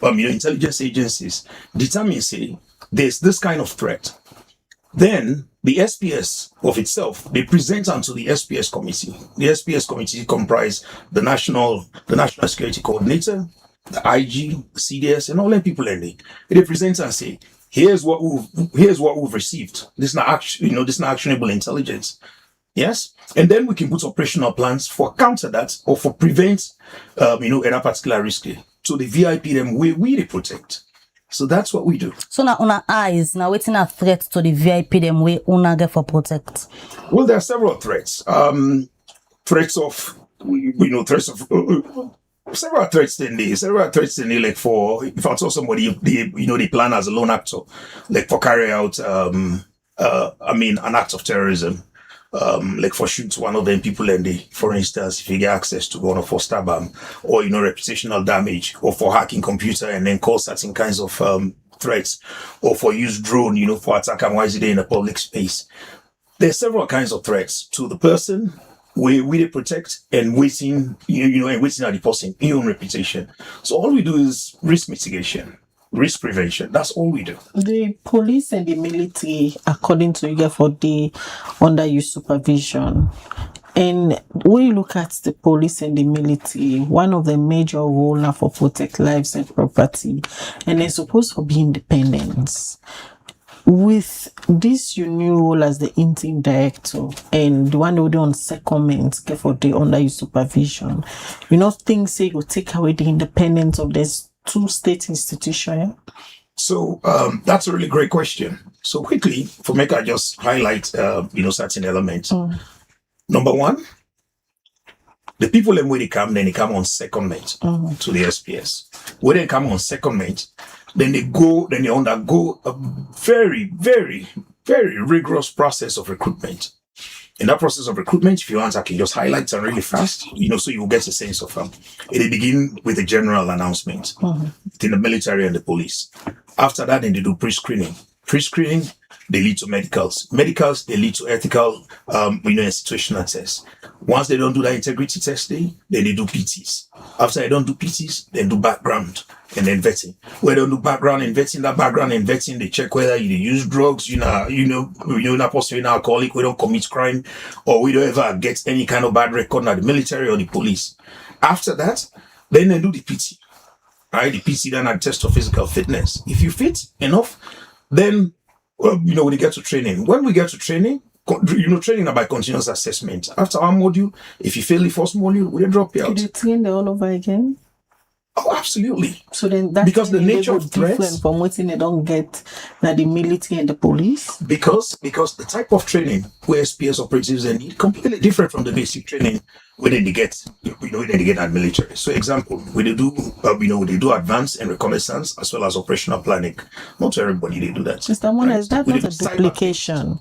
intelligence agencies determine say there's this kind of threat, then the SPS of itself, they present onto the SPS committee. The SPS committee comprise the national security coordinator, the IG, the CDS, and all them people in there. They present and say, here's what we've received. This is not actionable intelligence. Yes, and then we can put operational plans for counter that or for prevent, any particular risk. So the VIP them we they protect. So that's what we do. So now on our eyes, now waiting a threat to the VIP them we una get for protect. Well, there are several threats. Threats of several threats in there, like for if I saw somebody they plan as a lone actor, like for carry out an act of terrorism. Like for shoot one of them people and they, for instance, if you get access to one for stab or reputational damage, or for hacking computer and then cause certain kinds of threats, or for use drone, for attack and why is it in a public space. There's several kinds of threats to the person we they protect and waiting, and waiting at the person, own reputation. So all we do is risk mitigation. Risk prevention. That's all we do. The police and the military, according to you, for the under your supervision. And when you look at the police and the military, one of the major roles now for protect lives and property, and they're supposed to be independence. With this your new role as the interim director and the one who do on secondment for the under your supervision, things say you take away the independence of this two state institutions? So that's a really great question. So quickly, for me, I just highlight certain elements. Number one, the people when they come on secondment to the SPS. When they come on secondment, then they undergo a very, very, very rigorous process of recruitment. In that process of recruitment, if you want, I can just highlight them really fast, so you will get a sense of them. They begin with a general announcement between the military and the police. After that, then they do pre-screening. Pre-screening, they lead to medicals. Medicals, they lead to ethical, institutional tests. Once they don't do that integrity testing, then they do PTs. After they don't do PTs, then do background and then vetting. Where they don't do background and vetting, they check whether you use drugs, not possibly alcoholic, we don't commit crime, or we don't ever get any kind of bad record at the military or the police. After that, then they do the PT. Right? The PT then a test of physical fitness. If you fit enough, then when you get to training. When we get to training, training by continuous assessment. After our module, if you fail the first module, we then drop you out. Did you train them all over again? Oh, absolutely. So then that's because the nature of threats different from what they don't get that the military and the police. Because the type of training where SPS operatives need completely different from the basic training where they get at military. So example, when they do they do advanced and reconnaissance as well as operational planning. Not everybody they do that. Mr. Mona, right? Is that not a duplication?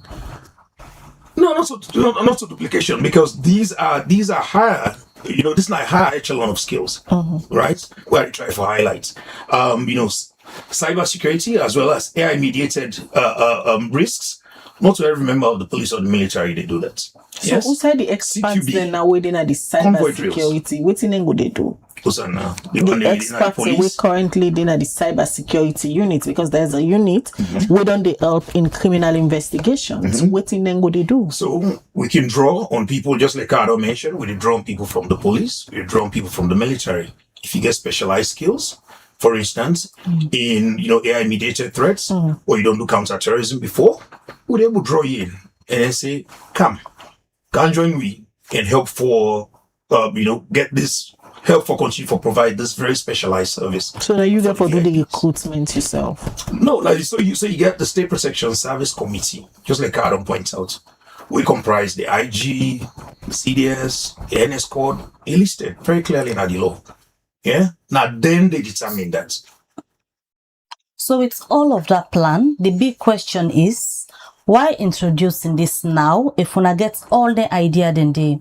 No, not so duplication, because these are higher. This is not a higher echelon of skills, right? Where I try for highlights. Cybersecurity as well as AI-mediated risks. Not to every member of the police or the military they do that. So outside the experts then now waiting at the cybersecurity, what thing would they do? The experts we currently doing at the cybersecurity unit, because there's a unit where don't they help in criminal investigations. What thing then would they do? So we can draw on people, just like Cardo mentioned, we draw on people from the police, we draw on people from the military. If you get specialized skills, for instance, in AI mediated threats, or you don't do counterterrorism before, we'll be able to draw you in and then say, come join me and help for get this help for continue for provide this very specialized service. So that you therefore do the VIPs. recruitment yourself. No, like so you get the State Protection Service Committee, just like Adam points out. We comprise the IG, the CDS, the NS code, listed very clearly in the law. Yeah. Now then they determine that. So with all of that plan, the big question is, why introducing this now if una get all the idea then day?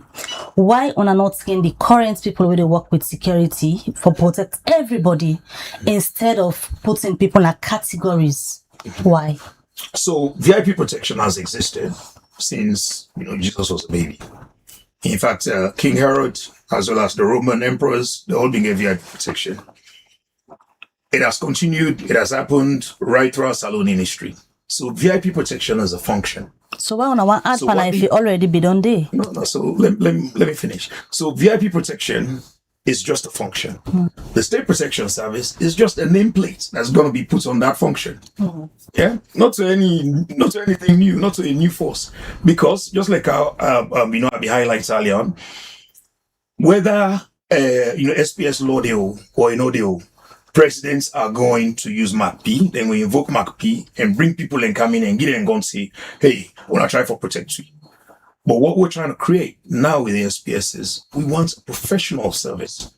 Why una not seeing the current people where they work with security for protect everybody instead of putting people in categories? Why? So VIP protection has existed since Jesus was a baby. In fact, King Herod, as well as the Roman emperors, they all began VIP protection. It has continued. It has happened right throughout Salonian history. So VIP protection as a function. So why una want add So pana what if the- you already be done there? No. So let me finish. So VIP protection is just a function. The State Protection Service is just a nameplate that's going to be put on that function. Yeah, not to anything new, not to a new force, because just like how Abi highlights earlier on, whether SPS law deal or deal, presidents are going to use Mark P. Then we invoke Mark P and bring people and come in and get and go and say, hey, we're not trying for protect you. But what we're trying to create now with the SPS is we want a professional service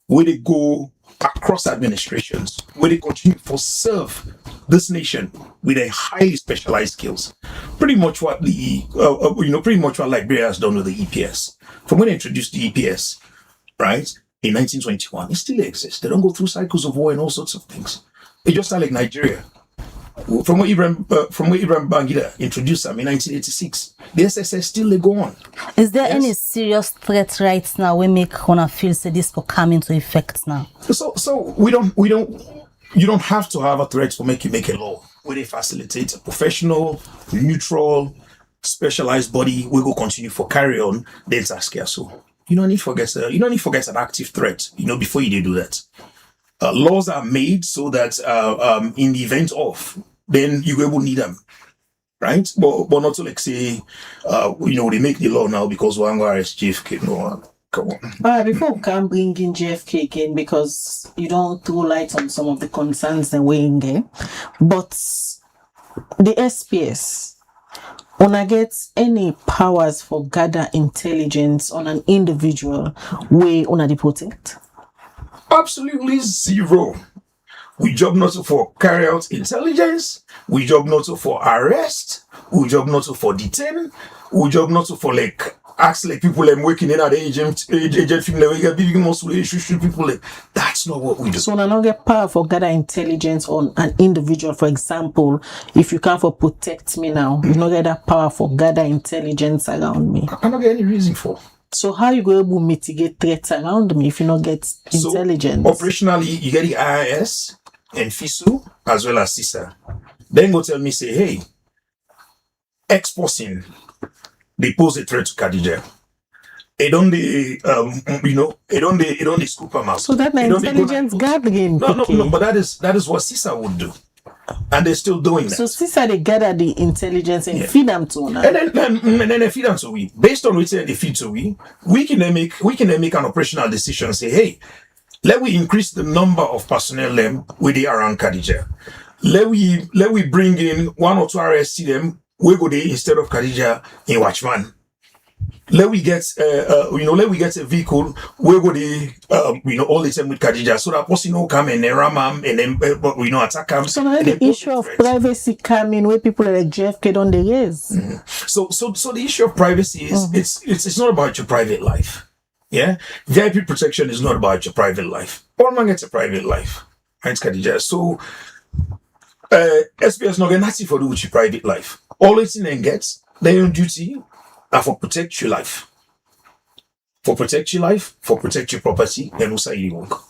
where they go across administrations, where they continue to serve this nation with a highly specialized skills. Pretty much what Liberia has done with the EPS. From when they introduced the EPS, right, in 1921, it still exists. They don't go through cycles of war and all sorts of things. It just like Nigeria. From what Ibrahim Bangida introduced them in 1986, the SSS still they go on. Is there Yes. any serious threat right now we make una feel say this will come into effect now? So you don't have to have a threat to make a law where they facilitate a professional, neutral, specialized body. We go continue for carry on. Then ask you so. You don't need to forget an active threat. Before you do that. Laws are made so that in the event of, then you will need them, right? But not to like say, they make the law now because one guy is JFK. No, come on. Before we can bring in JFK again, because you don't throw light on some of the concerns that we're in there, but the SPS, una gets any powers for gather intelligence on an individual way una dey protect? Absolutely zero. We job not for carry out intelligence. We job not for arrest. We job not for detain. We job not for like ask like people like working in at agent film like we get big muscle shoot people like that's not what we do. So una no get power for gather intelligence on an individual. For example, if you come for protect me now, you no get that power for gather intelligence around me. I don't get any reason for. So how you go able to mitigate threats around me if you not get intelligence? So operationally, you get the IIS and FISU as well as CISA. Then go tell me say, hey, X person, they pose a threat to Khadija. It don't they scoop them out. So that They don't dey go intelligence like- gathering. No, but that is what CISA would do. And they're still doing that. So since they gather the intelligence and Yeah. feed them to una. And then they feed them to we. Based on which they feed to we can then make an operational decision and say, hey, let we increase the number of personnel them with the around Khadija. Let we bring in one or two RSC them, we go there instead of Khadija in Watchman. Let we get a vehicle, we go there all the time with Khadija, so that person will come and ram them and then attack them. So now and the then pose issue a of threat. privacy coming where people like JFK don't they raise. So the issue of privacy is it's not about your private life. Yeah, VIP protection is not about your private life. All man gets a private life, right, Khadija? So SPS not get nothing for do with your private life. All it's in and gets their own duty are for protect your life, for protect your life, for protect your property, and also you work.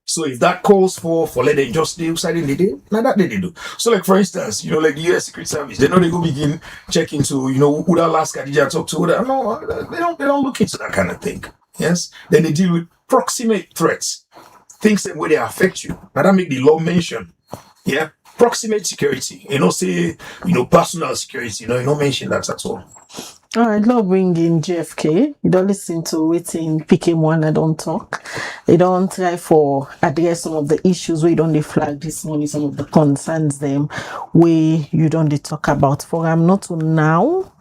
So if that calls for let them just do side in the day, now that they do. So like for instance, like the US Secret Service, they know they go begin checking to who that last Khadija talk to. No, they don't look into that kind of thing. Yes, then they deal with proximate threats, things that where they affect you. Now that make the law mention, yeah, proximate security. Say personal security. You don't mention that at all. I love bringing JFK. You don't listen to waiting, pick him one, I don't talk. You don't try for address some of the issues where you don't flag this morning, some of the concerns them where you don't talk about. For I'm not to now,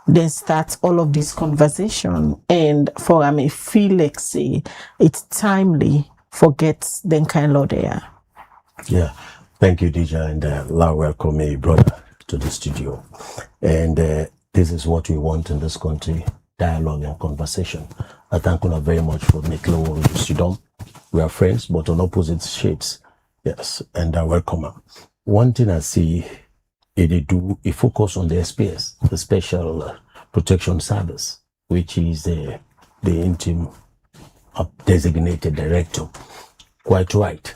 then start all of this conversation. And for I may feel like say it's timely, forget then kind of there. Yeah, thank you, Dija, and welcome me, brother, to the studio. And this is what we want in this country, dialogue and conversation. I thank you very much for making me sit down. We are friends, but on opposite shades. Yes, and I welcome her. One thing I see, it focus on the SPS, the Special Protection Service, which is the interim designated director. Quite right.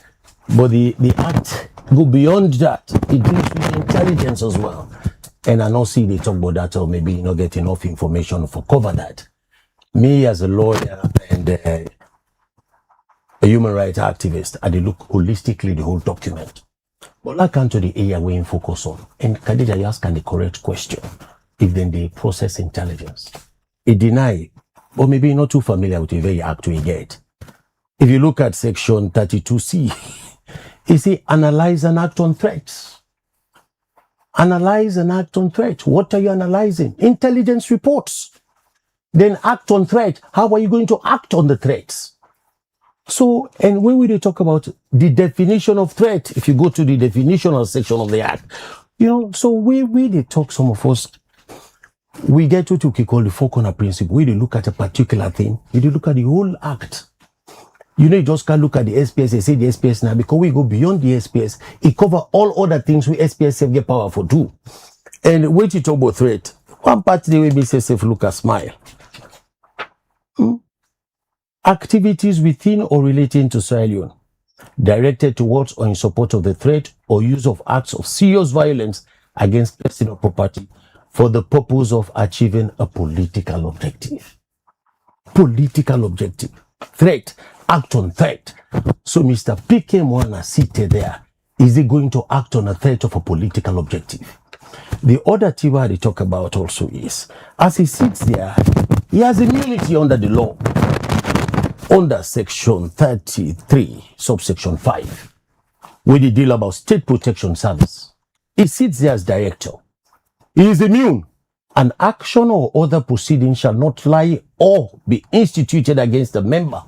But the act go beyond that. It deals with intelligence as well. And I don't see they talk about that, or maybe not get enough information for cover that. Me as a lawyer and a human rights activist, I look holistically the whole document. But I come to the area we focus on. And Khadija ask the correct question. If then they process intelligence, it deny, or maybe not too familiar with the very act we get. If you look at section 32C, it says analyze and act on threats. Analyze and act on threats. What are you analyzing? Intelligence reports. Then act on threat. How are you going to act on the threats? So, and when we talk about the definition of threat, if you go to the definitional section of the act, so we talk, some of us, we get what we call the four corner principle. We look at a particular thing. We look at the whole act. You just can't look at the SPS and say the SPS now, because we go beyond the SPS. It cover all other things we SPS have get power for do. And when you talk about threat, one part the way we say look at smile. Activities within or relating to Sierra Leone, directed towards or in support of the threat or use of acts of serious violence against person or property for the purpose of achieving a political objective. Political objective. Threat. Act on threat. So Mr. P.K. Mwana seated there. Is he going to act on a threat of a political objective? The other thing I talk about also is, as he sits there, he has immunity under the law. Under section 33, subsection 5, where they deal about state protection service. He sits there as director. He is immune. An action or other proceeding shall not lie or be instituted against a member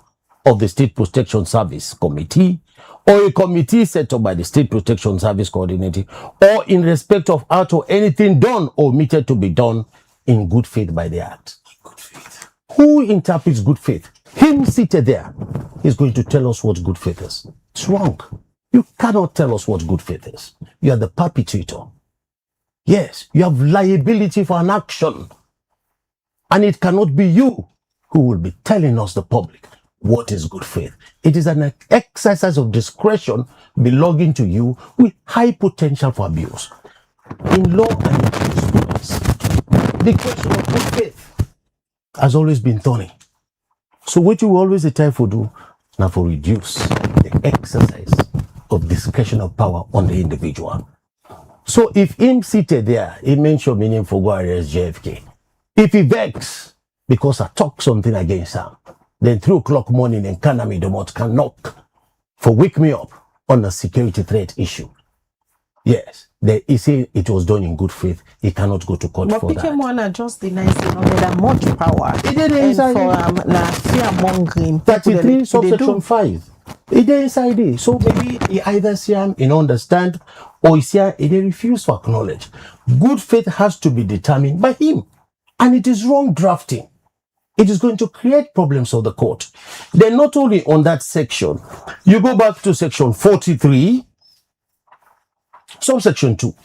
of the State Protection Service Committee or a committee set up by the State Protection Service Coordinator, or in respect of act or anything done or omitted to be done in good faith by the act. Good faith. Who interprets good faith? Him seated there is going to tell us what good faith is. It's wrong. You cannot tell us what good faith is. You are the perpetrator. Yes, you have liability for an action. And it cannot be you who will be telling us, the public, what is good faith. It is an exercise of discretion belonging to you with high potential for abuse. In law and in jurisprudence, the question of good faith has always been thorny. So what you always try to do now for reduce the exercise of discretional power on the individual. So if him seated there, he mentioned meaning for go arrest JFK. If he begs because I talk something against him, then 3 o'clock morning in Kanami Domot can knock for wake me up on a security threat issue. Yes, he say it was done in good faith. He cannot go to court for that. But Pikemwana just denies that much power. It did inside fear mongering. 33 subsection 5. It did inside it. So maybe he either see him, understand, or he see him, he refuse to acknowledge. Good faith has to be determined by him. And it is wrong drafting. It is going to create problems for the court. Then not only on that section, you go back to section 43, subsection 2.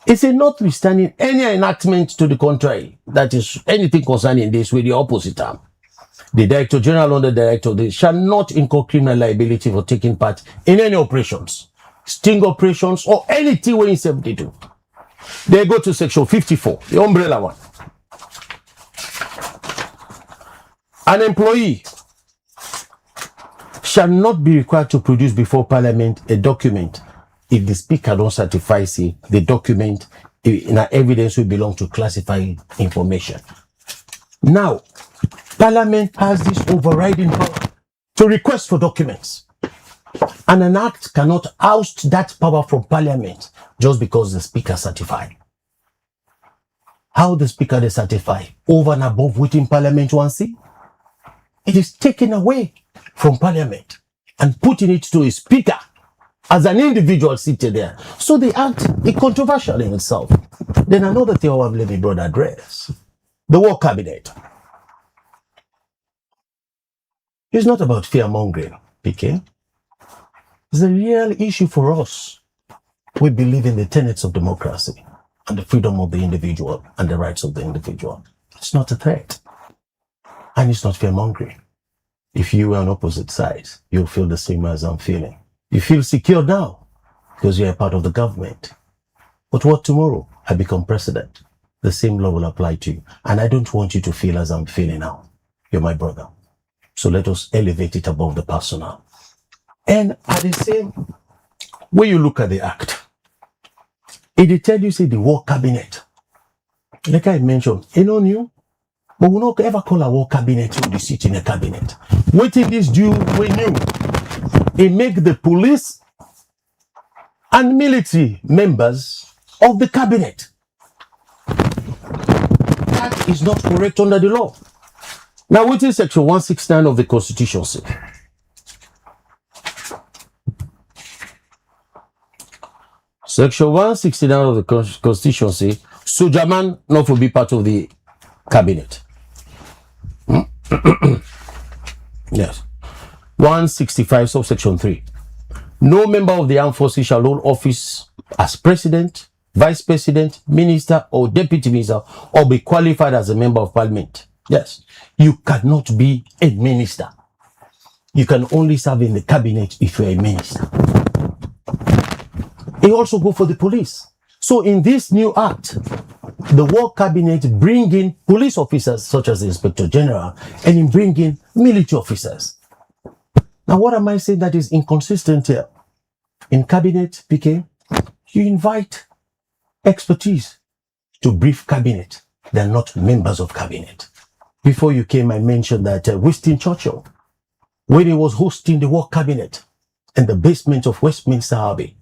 It says notwithstanding any enactment to the contrary, that is anything concerning this with the opposite term, the Director General under Director they shall not incur criminal liability for taking part in any operations, sting operations, or anything where himself they do. They go to section 54, the umbrella one. An employee shall not be required to produce before Parliament a document if the Speaker don't certify say the document in our evidence will belong to classified information. Now, Parliament has this overriding power to request for documents. And an act cannot oust that power from Parliament just because the Speaker certified. How the Speaker they certify over and above within Parliament 1C? It is taken away from Parliament and putting it to a Speaker as an individual seated there. So the act is controversial in itself. Then another thing I want to let the brother address, the war cabinet. It's not about fear-mongering, PK. It's a real issue for us. We believe in the tenets of democracy and the freedom of the individual and the rights of the individual. It's not a threat. And it's not fear-mongering. If you were on opposite sides, you'll feel the same as I'm feeling. You feel secure now because you're a part of the government. But what tomorrow? I become president. The same law will apply to you. And I don't want you to feel as I'm feeling now. You're my brother. So let us elevate it above the personal. And at the same, when you look at the act, it will tell you, say, the war cabinet. Like I mentioned, new, but we not ever call a war cabinet when they sit in a cabinet. What it is due when you, it make the police and military members of the cabinet. That is not correct under the law. Now, what is section 169 of the Constitution say? Section 169 of the Constitution say, soldier man not to be part of the cabinet. Yes. 165 subsection 3. No member of the armed forces shall hold office as president, vice president, minister, or deputy minister, or be qualified as a member of parliament. Yes. You cannot be a minister. You can only serve in the cabinet if you're a minister. It also go for the police. So in this new act, the war cabinet bring in police officers such as the Inspector General and in bring in military officers. Now what am I saying that is inconsistent here? In cabinet, PK, you invite expertise to brief cabinet. They're not members of cabinet. Before you came, I mentioned that Winston Churchill, when he was hosting the war cabinet in the basement of Westminster Abbey,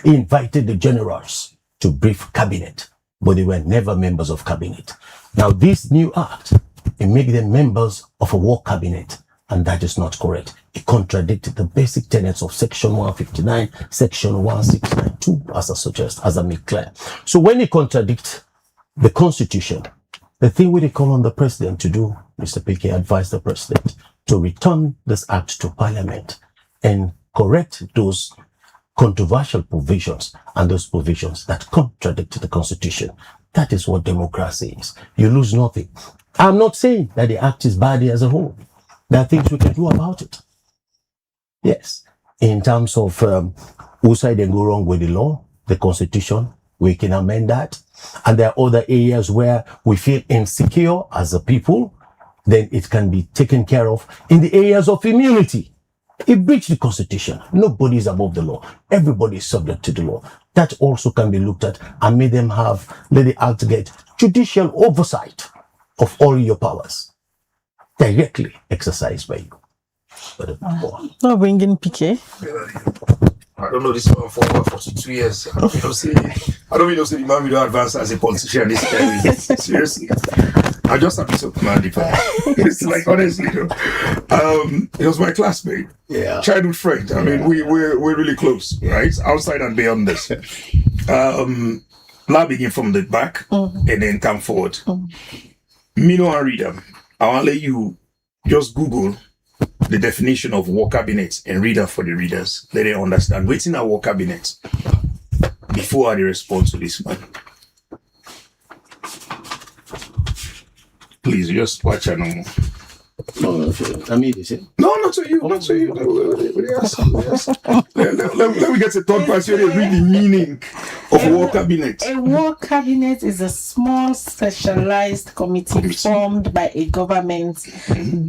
he invited the generals to brief cabinet, but they were never members of cabinet. Now this new act, it makes them members of a war cabinet, and that is not correct. It contradicted the basic tenets of section 159, section 1692, as I suggest, as I make clear. So when it contradicts the Constitution, the thing we call on the president to do, Mr. PK advised the president to return this act to Parliament and correct those controversial provisions and those provisions that contradict the Constitution. That is what democracy is. You lose nothing. I'm not saying that the act is bad as a whole. There are things we can do about it. Yes. In terms of who side they go wrong with the law, the Constitution, we can amend that. And there are other areas where we feel insecure as a people, then it can be taken care of in the areas of immunity. It breached the Constitution. Nobody is above the law. Everybody is subject to the law. That also can be looked at and let the act get judicial oversight of all your powers directly exercised by you. No bringing PK. I don't know this man for over 42 years. I don't even know say the man will advance as a politician this time. Seriously. I just have to talk to man it's like honestly, he was my classmate. Yeah. Childhood friend. I mean, we're really close, right? Outside and beyond this. Now begin from the back and then come forward. Me no one read them. I want to let you just Google the definition of war cabinet and read that for the readers. Let them understand. Waiting at war cabinet before I respond to this man. Please just watch it no more. No, I mean, is it? No, not to you. Not to you. Yes. Let me get a third person. Read the meaning of war cabinet. A war cabinet is a small specialized committee formed by a government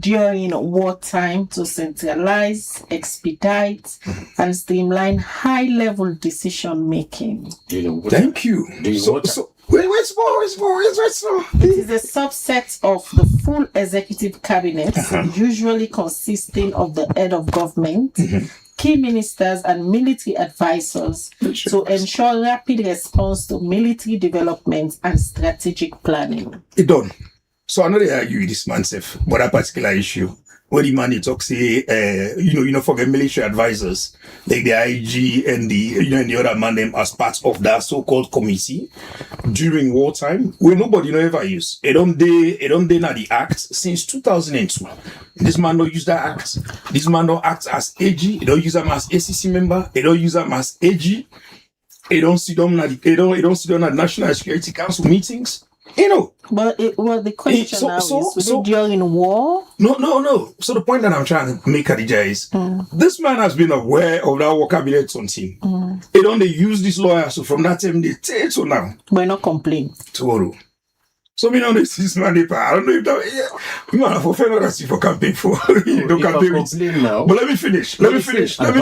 during wartime to centralize, expedite, and streamline high-level decision making. Thank you. Wait, It is a subset of the full executive cabinet, usually consisting of the head of government, key ministers, and military advisors to ensure rapid response to military development and strategic planning. It done. So I know they argue with this man, Seth, but that particular issue. When the man talks, say, for the military advisors, like the IG and the other man, them as part of that so-called committee during wartime, where nobody ever use. It don't now the act since 2002. This man don't use that act. This man don't act as AG. He don't use them as ACC member. He don't use them as AG. He don't sit down at the National Security Council meetings. But the question is during war? No. So the point that I'm trying to make, Khadija, is this man has been aware of that war cabinet on team. They don't use these lawyers from that time they take to now. But not complain. Tomorrow. So me know this man, I don't know if that man have offended us for campaign for don't campaign with. Now, but let me finish. Let me finish. No,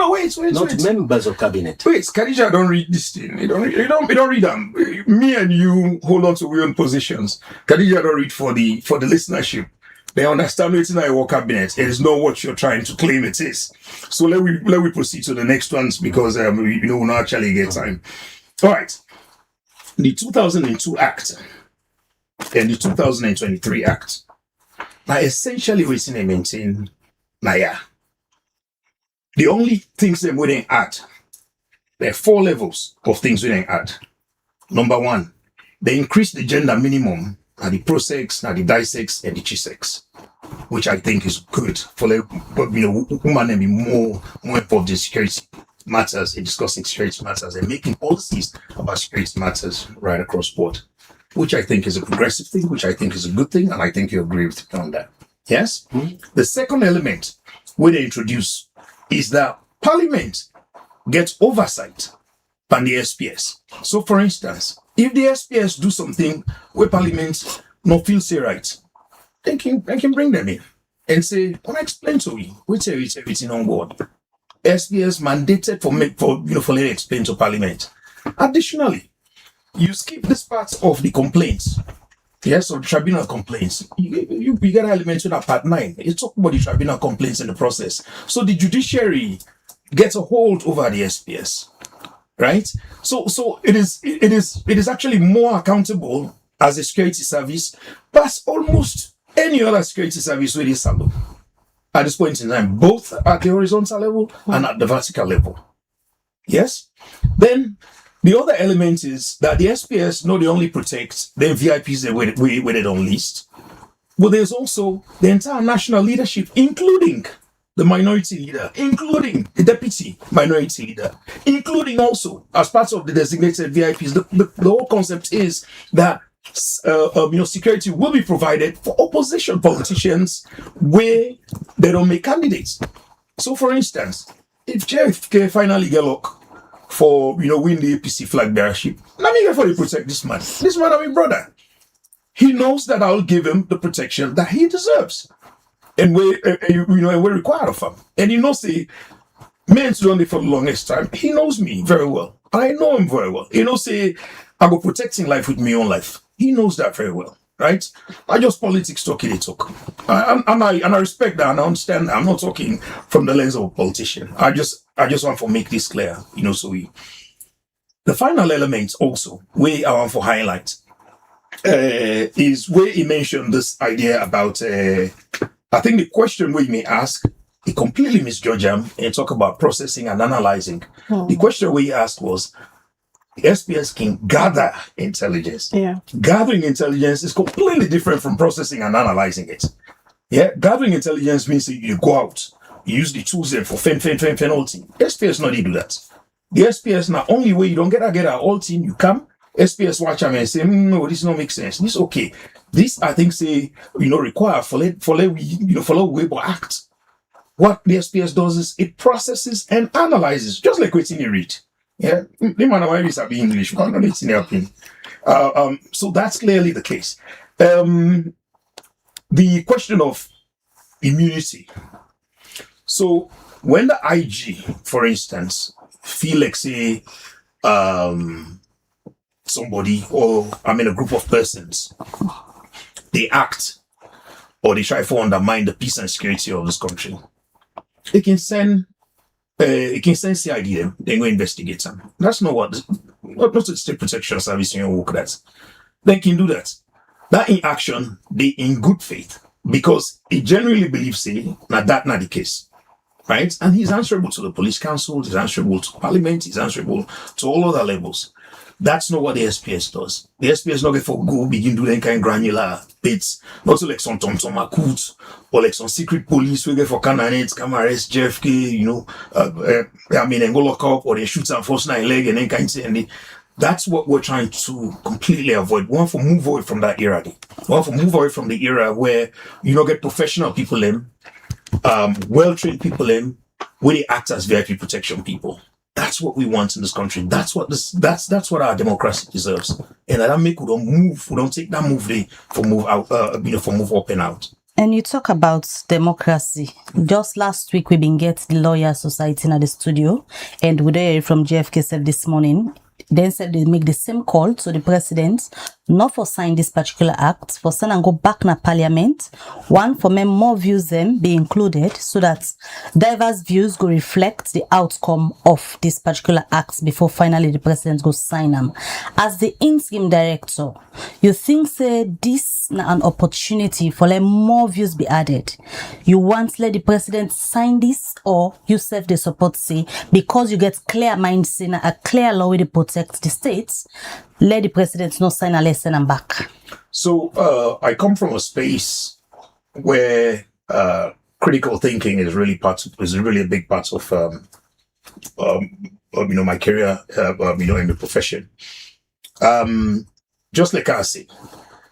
wait. Not members of cabinet. Wait, Khadija don't read this thing. You don't read them. Me and you hold on to your own positions. Khadija don't read for the listenership. They understand it's not a war cabinet. It is not what you're trying to claim it is. So let we proceed to the next ones because we not actually get time. All right. The 2002 Act and the 2023 Act. Now, essentially, we're seeing maintain. Now, yeah. The only things that we didn't add, there are 4 levels of things we didn't add. Number 1, they increased the gender minimum at the pro-sex, at the die-sex, and the chi-sex, which I think is good for women and be more involved in security matters, in discussing security matters and making policies about security matters right across board, which I think is a progressive thing, which I think is a good thing, and I think you agree with me on that. Yes? The second element we they introduce is that Parliament gets oversight by the SPS. So, for instance, if the SPS do something where Parliament not feel say right, they can bring them in and say, "Can I explain to you? We tell you everything on board." SPS mandated for let me explain to Parliament. Additionally, you skip this part of the complaints. Yes, or tribunal complaints. You get elements in part 9. You talk about the tribunal complaints in the process. So the judiciary gets a hold over the SPS, right? So it is actually more accountable as a security service, but almost any other security service with this salon. At this point in time, both at the horizontal level and at the vertical level. Yes? Then the other element is that the SPS not only protects the VIPs that were on list, but there's also the entire national leadership, including the minority leader, including the deputy minority leader, including also as part of the designated VIPs. The whole concept is that security will be provided for opposition politicians where they don't make candidates. So, for instance, if JFK finally get luck for win the APC flag bearership, let me get for to protect this man. This man, my brother. He knows that I'll give him the protection that he deserves, and we're required of him. And he knows the men's done it for the longest time. He knows me very well. I know him very well. He knows I go protecting life with my own life. He knows that very well, right? I just politics talking it talk. And I respect that and I understand that. I'm not talking from the lens of a politician. I just want to make this clear, the final element also where I want to highlight is where he mentioned this idea about I think the question we may ask, he completely misjudged him and talk about processing and analyzing. The question we asked was, the SPS can gather intelligence. Yeah. Gathering intelligence is completely different from processing and analyzing it. Yeah. Gathering intelligence means that you go out, you use the tools there for penalty. SPS not do that. The SPS now only way you don't get a all team, you come, SPS watch them and say, no, this don't make sense. This okay. This I think say, require follow way but act. What the SPS does is it processes and analyzes, just like what you read. Yeah, the man why is be English. Can't know it's in their opinion. So that's clearly the case. The question of immunity. So when the IG, for instance, feel like say somebody or a group of persons, they act or they try to undermine the peace and security of this country, it can send CID them, then go investigate them. That's not not the state protection service in your work that. They can do that. That in action, they in good faith, because he genuinely believes that not the case. Right? And he's answerable to the police council, he's answerable to parliament, he's answerable to all other levels. That's not what the SPS does. The SPS not get for go begin do any kind of granular bits, not like some Tom Akut or like some secret police we get for candidates, come arrest JFK, and go lock up, or they shoot some first 9 leg and then kind of thing. That's what we're trying to completely avoid. We want to move away from that era. We want to move away from the era where get professional people in, well-trained people in, where they act as VIP protection people. That's what we want in this country. That's what what our democracy deserves. And that make we don't take that move there for move out, for move up and out. And you talk about democracy. Just last week, we've been getting the Lawyer Society in the studio, and we heard from JFK said this morning. Then said they make the same call to the president, not for sign this particular act, for send and go back na parliament. One, for more views them be included, so that diverse views go reflect the outcome of this particular act before finally the president go sign them. As the interim director, you think say this na an opportunity for let more views be added? You want to let the president sign this, or you self the support say because you get clear mind saying a clear law with the protect the states, let the president not sign a lesson and back? So I come from a space where critical thinking is really a big part of my career in the profession. Just like I say,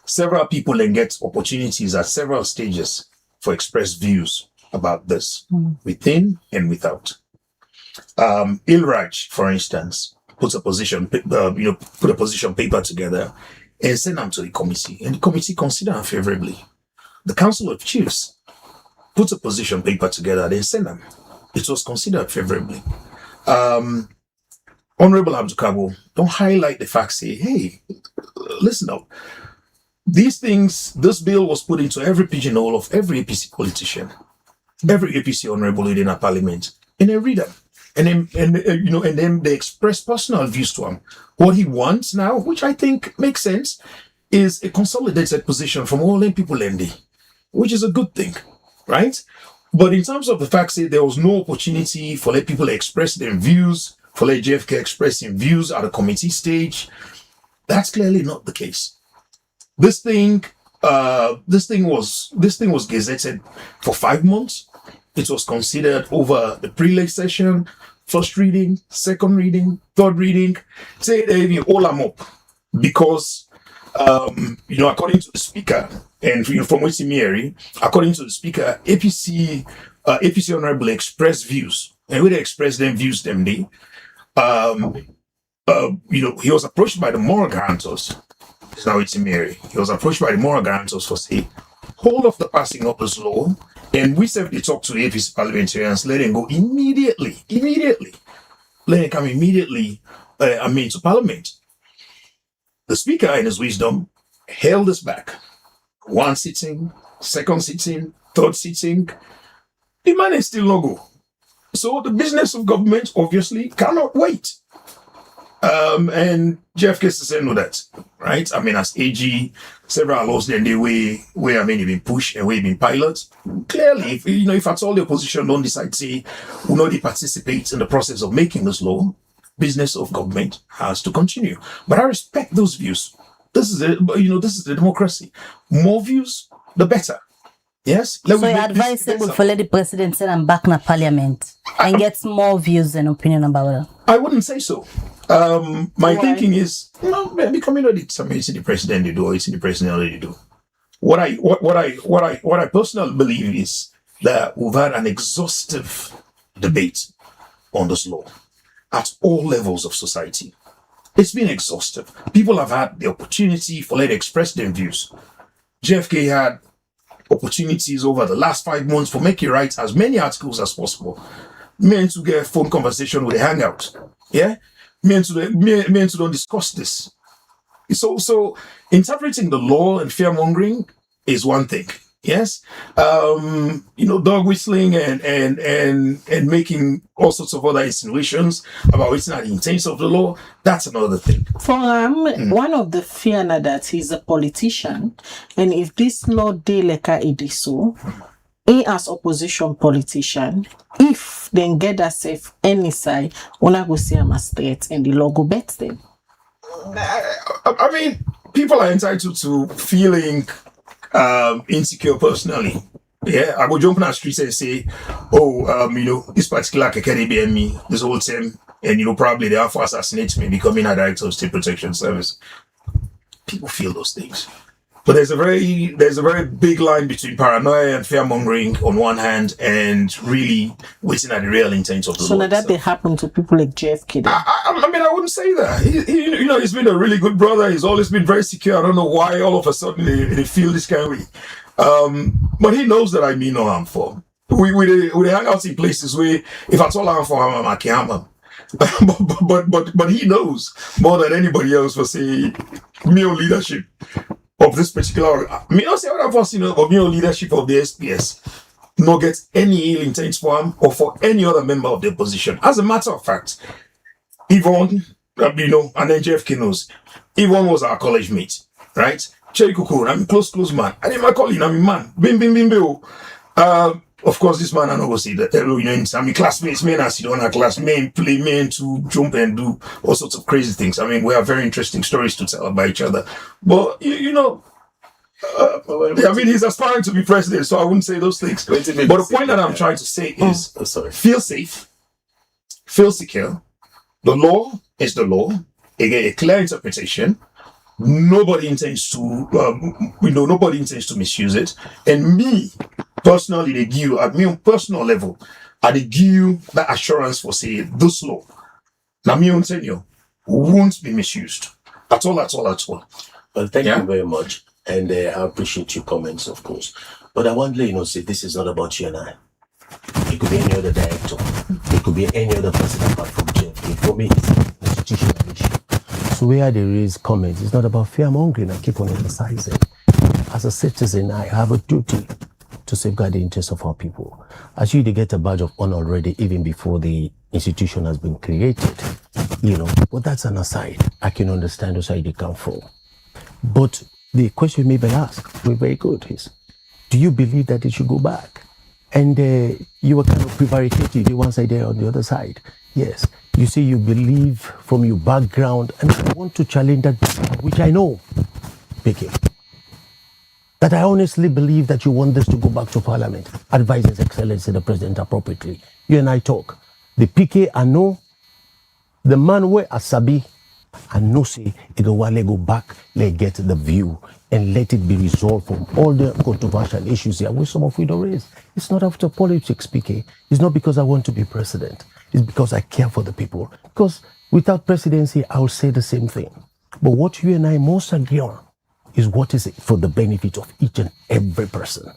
several people then get opportunities at several stages for express views about this, within and without. Ilraj, for instance, put a position paper together and send them to the committee, and the committee consider them favorably. The Council of Chiefs put a position paper together, then send them. It was considered favorably. Honorable Abdukabo, don't highlight the fact, say, hey, listen up. This bill was put into every pigeonhole of every APC politician, every APC honorable within our parliament, and they read them. And then they express personal views to him. What he wants now, which I think makes sense, is a consolidated position from all them people in there, which is a good thing, right? But in terms of the fact that there was no opportunity for let people express their views, for let JFK express his views at a committee stage, that's clearly not the case. This thing was gazetted for 5 months. It was considered over the pre-leg session, first reading, second reading, third reading. Say they all them up because according to the speaker and from Mary, according to the speaker, APC honorable express views, and when they express them views them day, he was approached by the moral guarantors. Now it's Mary. He was approached by the moral guarantors for say, hold off the passing of this law. And we said they talk to the APC parliamentarians, let them go immediately. Let them come immediately, to parliament. The speaker, in his wisdom, held us back. One sitting, second sitting, third sitting. The man is still no go. So the business of government obviously cannot wait. And JFK said no that, right? As AG, several laws then they where been pushed and we been pilots. Clearly, if at all the opposition don't decide to participate in the process of making this law, business of government has to continue. But I respect those views. This is the democracy. More views, the better. Yes. So you're advisable for let the president send them back in parliament and get more views and opinion about it? I wouldn't say so. My thinking is, becoming it's the president they do, it's in the president already do. What I personally believe is that we've had an exhaustive debate on this law. at all levels of society. It's been exhaustive. People have had the opportunity for them to express their views. JFK had opportunities over the last 5 months for making write as many articles as possible. Men to get a phone conversation with a hangout. Yeah? Men to don't discuss this. So interpreting the law and fear-mongering is one thing. Yes, dog whistling and making all sorts of other insinuations about what's not the intent of the law. That's another thing. For one of the fear na that he's a politician, and if this law de leka ediso, he as opposition politician, if then get that safe any side, una go see him as threat and the law go bet them. I mean, people are entitled to feeling insecure personally. Yeah, I go jump on the streets and say, this particular kekere and me this whole time, and probably they have to assassinate me becoming a director of state protection service. People feel those things. But there's a very big line between paranoia and fear-mongering on one hand, and really waiting at the real intent of the law. So now that they happen to people like JFK. I mean, I wouldn't say that. He's been a really good brother. He's always been very secure. I don't know why all of a sudden they feel this kind of way. But he knows that I mean no harm for him. We hang out in places where if I told harm for him, I can't harm him. But he knows more than anybody else for say male leadership of this particular, I mean, not say other person, but male leadership of the SPS, not get any ill intent for him or for any other member of the opposition. As a matter of fact, Yvonne, and then JFK knows, Yvonne was our college mate, right? Cherry Kuku, I'm close man. I didn't my calling, I'm man. Bim. Of course, this man I know go see that. I mean, classmates, men, I see on our class, men play, men to jump and do all sorts of crazy things. I mean, we have very interesting stories to tell about each other. But I mean, he's aspiring to be president, so I wouldn't say those things. But the point that I'm trying to say is, feel safe, feel secure. The law is the law. It get a clear interpretation. Nobody intends to misuse it. And me, personally, they give you, at me on personal level, they give you that assurance for say this law. Now me on tenure won't be misused. At all. Well, thank you very much. And I appreciate your comments, of course. But I want to let you know, say this is not about you and I. It could be any other director. It could be any other person apart from JFK. For me, it's an institutional issue. So where they raise comments, it's not about fear-mongering. I keep on emphasizing. As a citizen, I have a duty to safeguard the interests of our people. As you, they get a badge of honor already, even before the institution has been created. But that's an aside. I can understand where side they come from. But the question may be asked, we're very good, is, do you believe that it should go back? And you were kind of prevaricating, the one side there on the other side. Yes, you say you believe from your background, and I want to challenge that, which I know, Picky, that I honestly believe that you want this to go back to Parliament, advise His Excellency the President appropriately. You and I talk. The PK, I know, the man where Asabi, I know say, go back, let get the view, and let it be resolved from all the controversial issues here, which some of we don't raise. It's not after politics, PK. It's not because I want to be president. It's because I care for the people. Because without presidency, I'll say the same thing. But what you and I most agree on is what is it for the benefit of each and every person.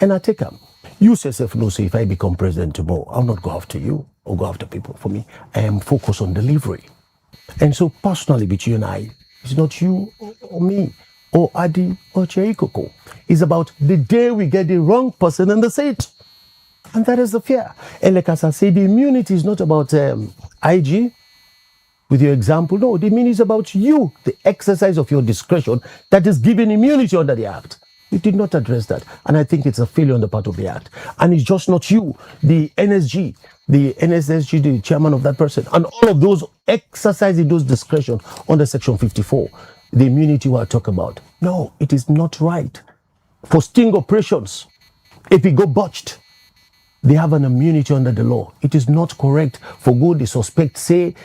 And I take them. You yourself know, say, if I become president tomorrow, I'll not go after you or go after people. For me, I am focused on delivery. And so personally, between you and I, it's not you or me or Adi or Cherikoko. It's about the day we get the wrong person in the seat. And that is the fear. And like as I say, the immunity is not about IG, with your example. No, the immunity is about you, the exercise of your discretion that is given immunity under the Act. You did not address that. And I think it's a failure on the part of the Act. And it's just not you, the NSG, the chairman of that person, and all of those exercising those discretion under Section 54, the immunity we are talking about. No, it is not right. For sting operations, if it go botched, they have an immunity under the law. It is not correct for go the suspect say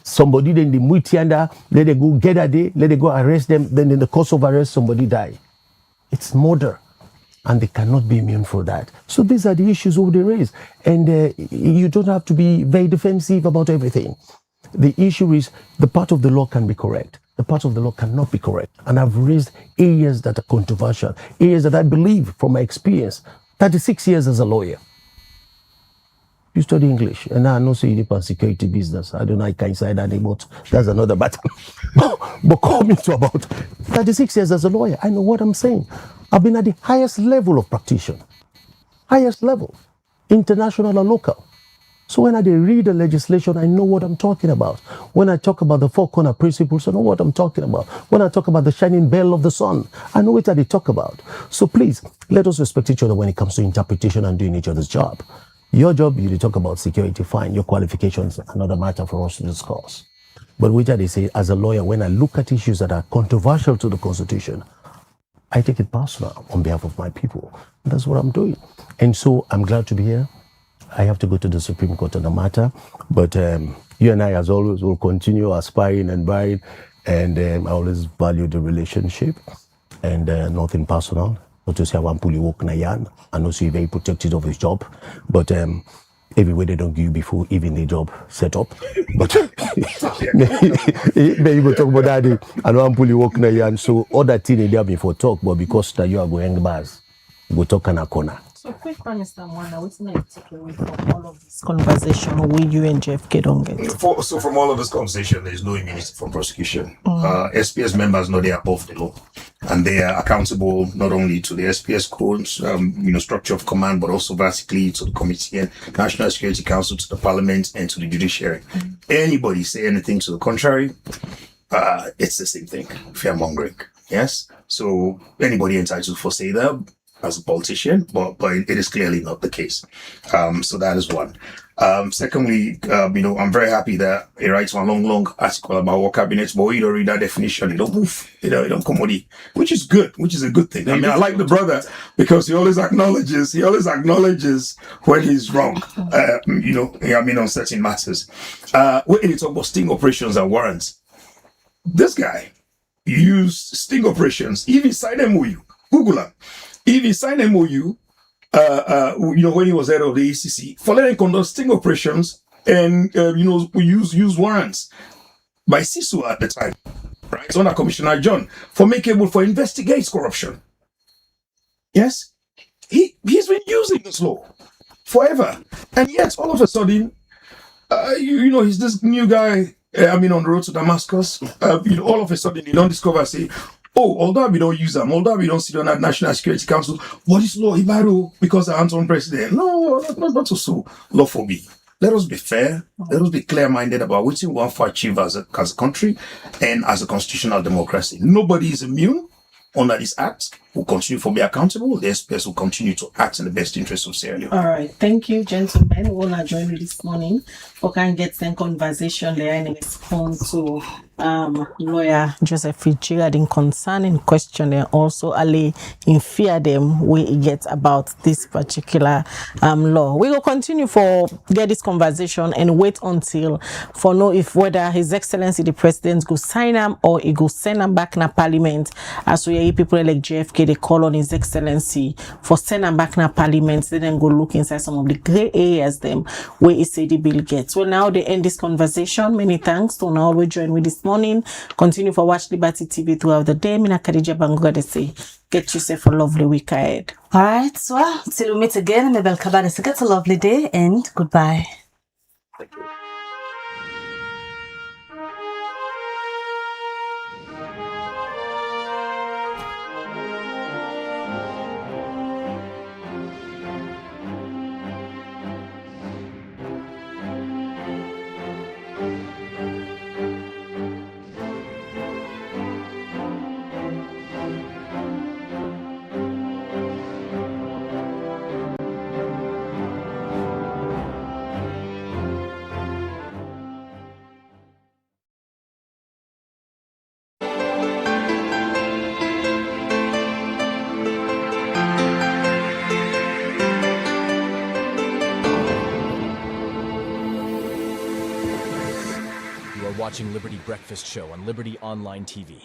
somebody then the mutianda, let they go get a day, let they go arrest them, then in the course of arrest somebody die. It's murder, and they cannot be immune for that. So these are the issues they raise, and you don't have to be very defensive about everything. The issue is the part of the law can be correct. The part of the law cannot be correct. And I've raised areas that are controversial, areas that I believe from my experience, 36 years as a lawyer. You study English, and I know you deep on security business. I don't know, I can't say that, but that's another matter. But coming to about 36 years as a lawyer, I know what I'm saying. I've been at the highest level of practitioner, highest level, international or local. So when I read the legislation, I know what I'm talking about. When I talk about the four corner principles, I know what I'm talking about. When I talk about the shining bell of the sun, I know what they talk about. So please, let us respect each other when it comes to interpretation and doing each other's job. Your job, you talk about security, fine. Your qualifications, another matter for us to discuss. But which they say, as a lawyer, when I look at issues that are controversial to the Constitution, I take it personal on behalf of my people. That's what I'm doing. And so I'm glad to be here. I have to go to the Supreme Court on the matter. But you and I, as always, will continue aspiring and buying. And I always value the relationship and nothing personal. Not to say I want to walk na yan. I know you're very protective of his job, but everywhere they don't give you before even the job set up. But maybe you go talk about that. I don't want to walk na yan. So other things there before talk, but because that you are going bars, go talk in a corner. So quick one, Mr. Mwana, what's the take away from all of this conversation with you and JFK don't get? So from all of this conversation, there's no immunity from prosecution. SPS members know they are above the law, and they are accountable not only to the SPS codes, structure of command, but also vertically to the committee and National Security Council, to the Parliament, and to the judiciary. Anybody say anything to the contrary, it's the same thing, fear-mongering. Yes. So anybody entitled to say that as a politician, but it is clearly not the case. So that is one. Secondly, I'm very happy that he writes one long article about what cabinets, but you don't read that definition. You don't move. You don't come with it, which is good, which is a good thing. I mean, I like the brother because he always acknowledges when he's wrong, on certain matters. When you talk about sting operations and warrants, this guy used sting operations, even signed MOU, Google him. He signed MOU, when he was head of the ACC, for letting conduct sting operations and, we use warrants by CISO at the time, right? It's under Commissioner John for investigate corruption. Yes? He's been using this law forever. And yet, all of a sudden, he's this new guy, on the road to Damascus. All of a sudden, you don't discover, say, although we don't use them, although we don't sit on that National Security Council, what is law Ibaro because the Anton president? No, not so lawful. Let us be fair. Let us be clear-minded about what we want to achieve as a country and as a constitutional democracy. Nobody is immune under this act. Will continue to be accountable. The SPS will continue to act in the best interest of Sierra Leone. All right. Thank you, gentlemen. We want to join you this morning for can get some conversation there and respond to lawyer Joseph Fitzgerald in concerning question and also Ali in fear them we get about this particular law. We will continue for get this conversation and wait until for know if whether His Excellency the President go sign them or he go send them back na Parliament. As we hear people like JFK they call on His Excellency for send them back na Parliament. They then go look inside some of the grey areas them where he say the bill gets. Well, now they end this conversation. Many thanks to now we join with this morning. Continue for Watch Liberty TV throughout the day. Mina Khadija Bangoga they say get yourself a lovely week ahead. All right, so till we meet again, Mabel Kabade, so get a lovely day and goodbye. Thank you. You are watching Liberty Breakfast Show on Liberty Online TV.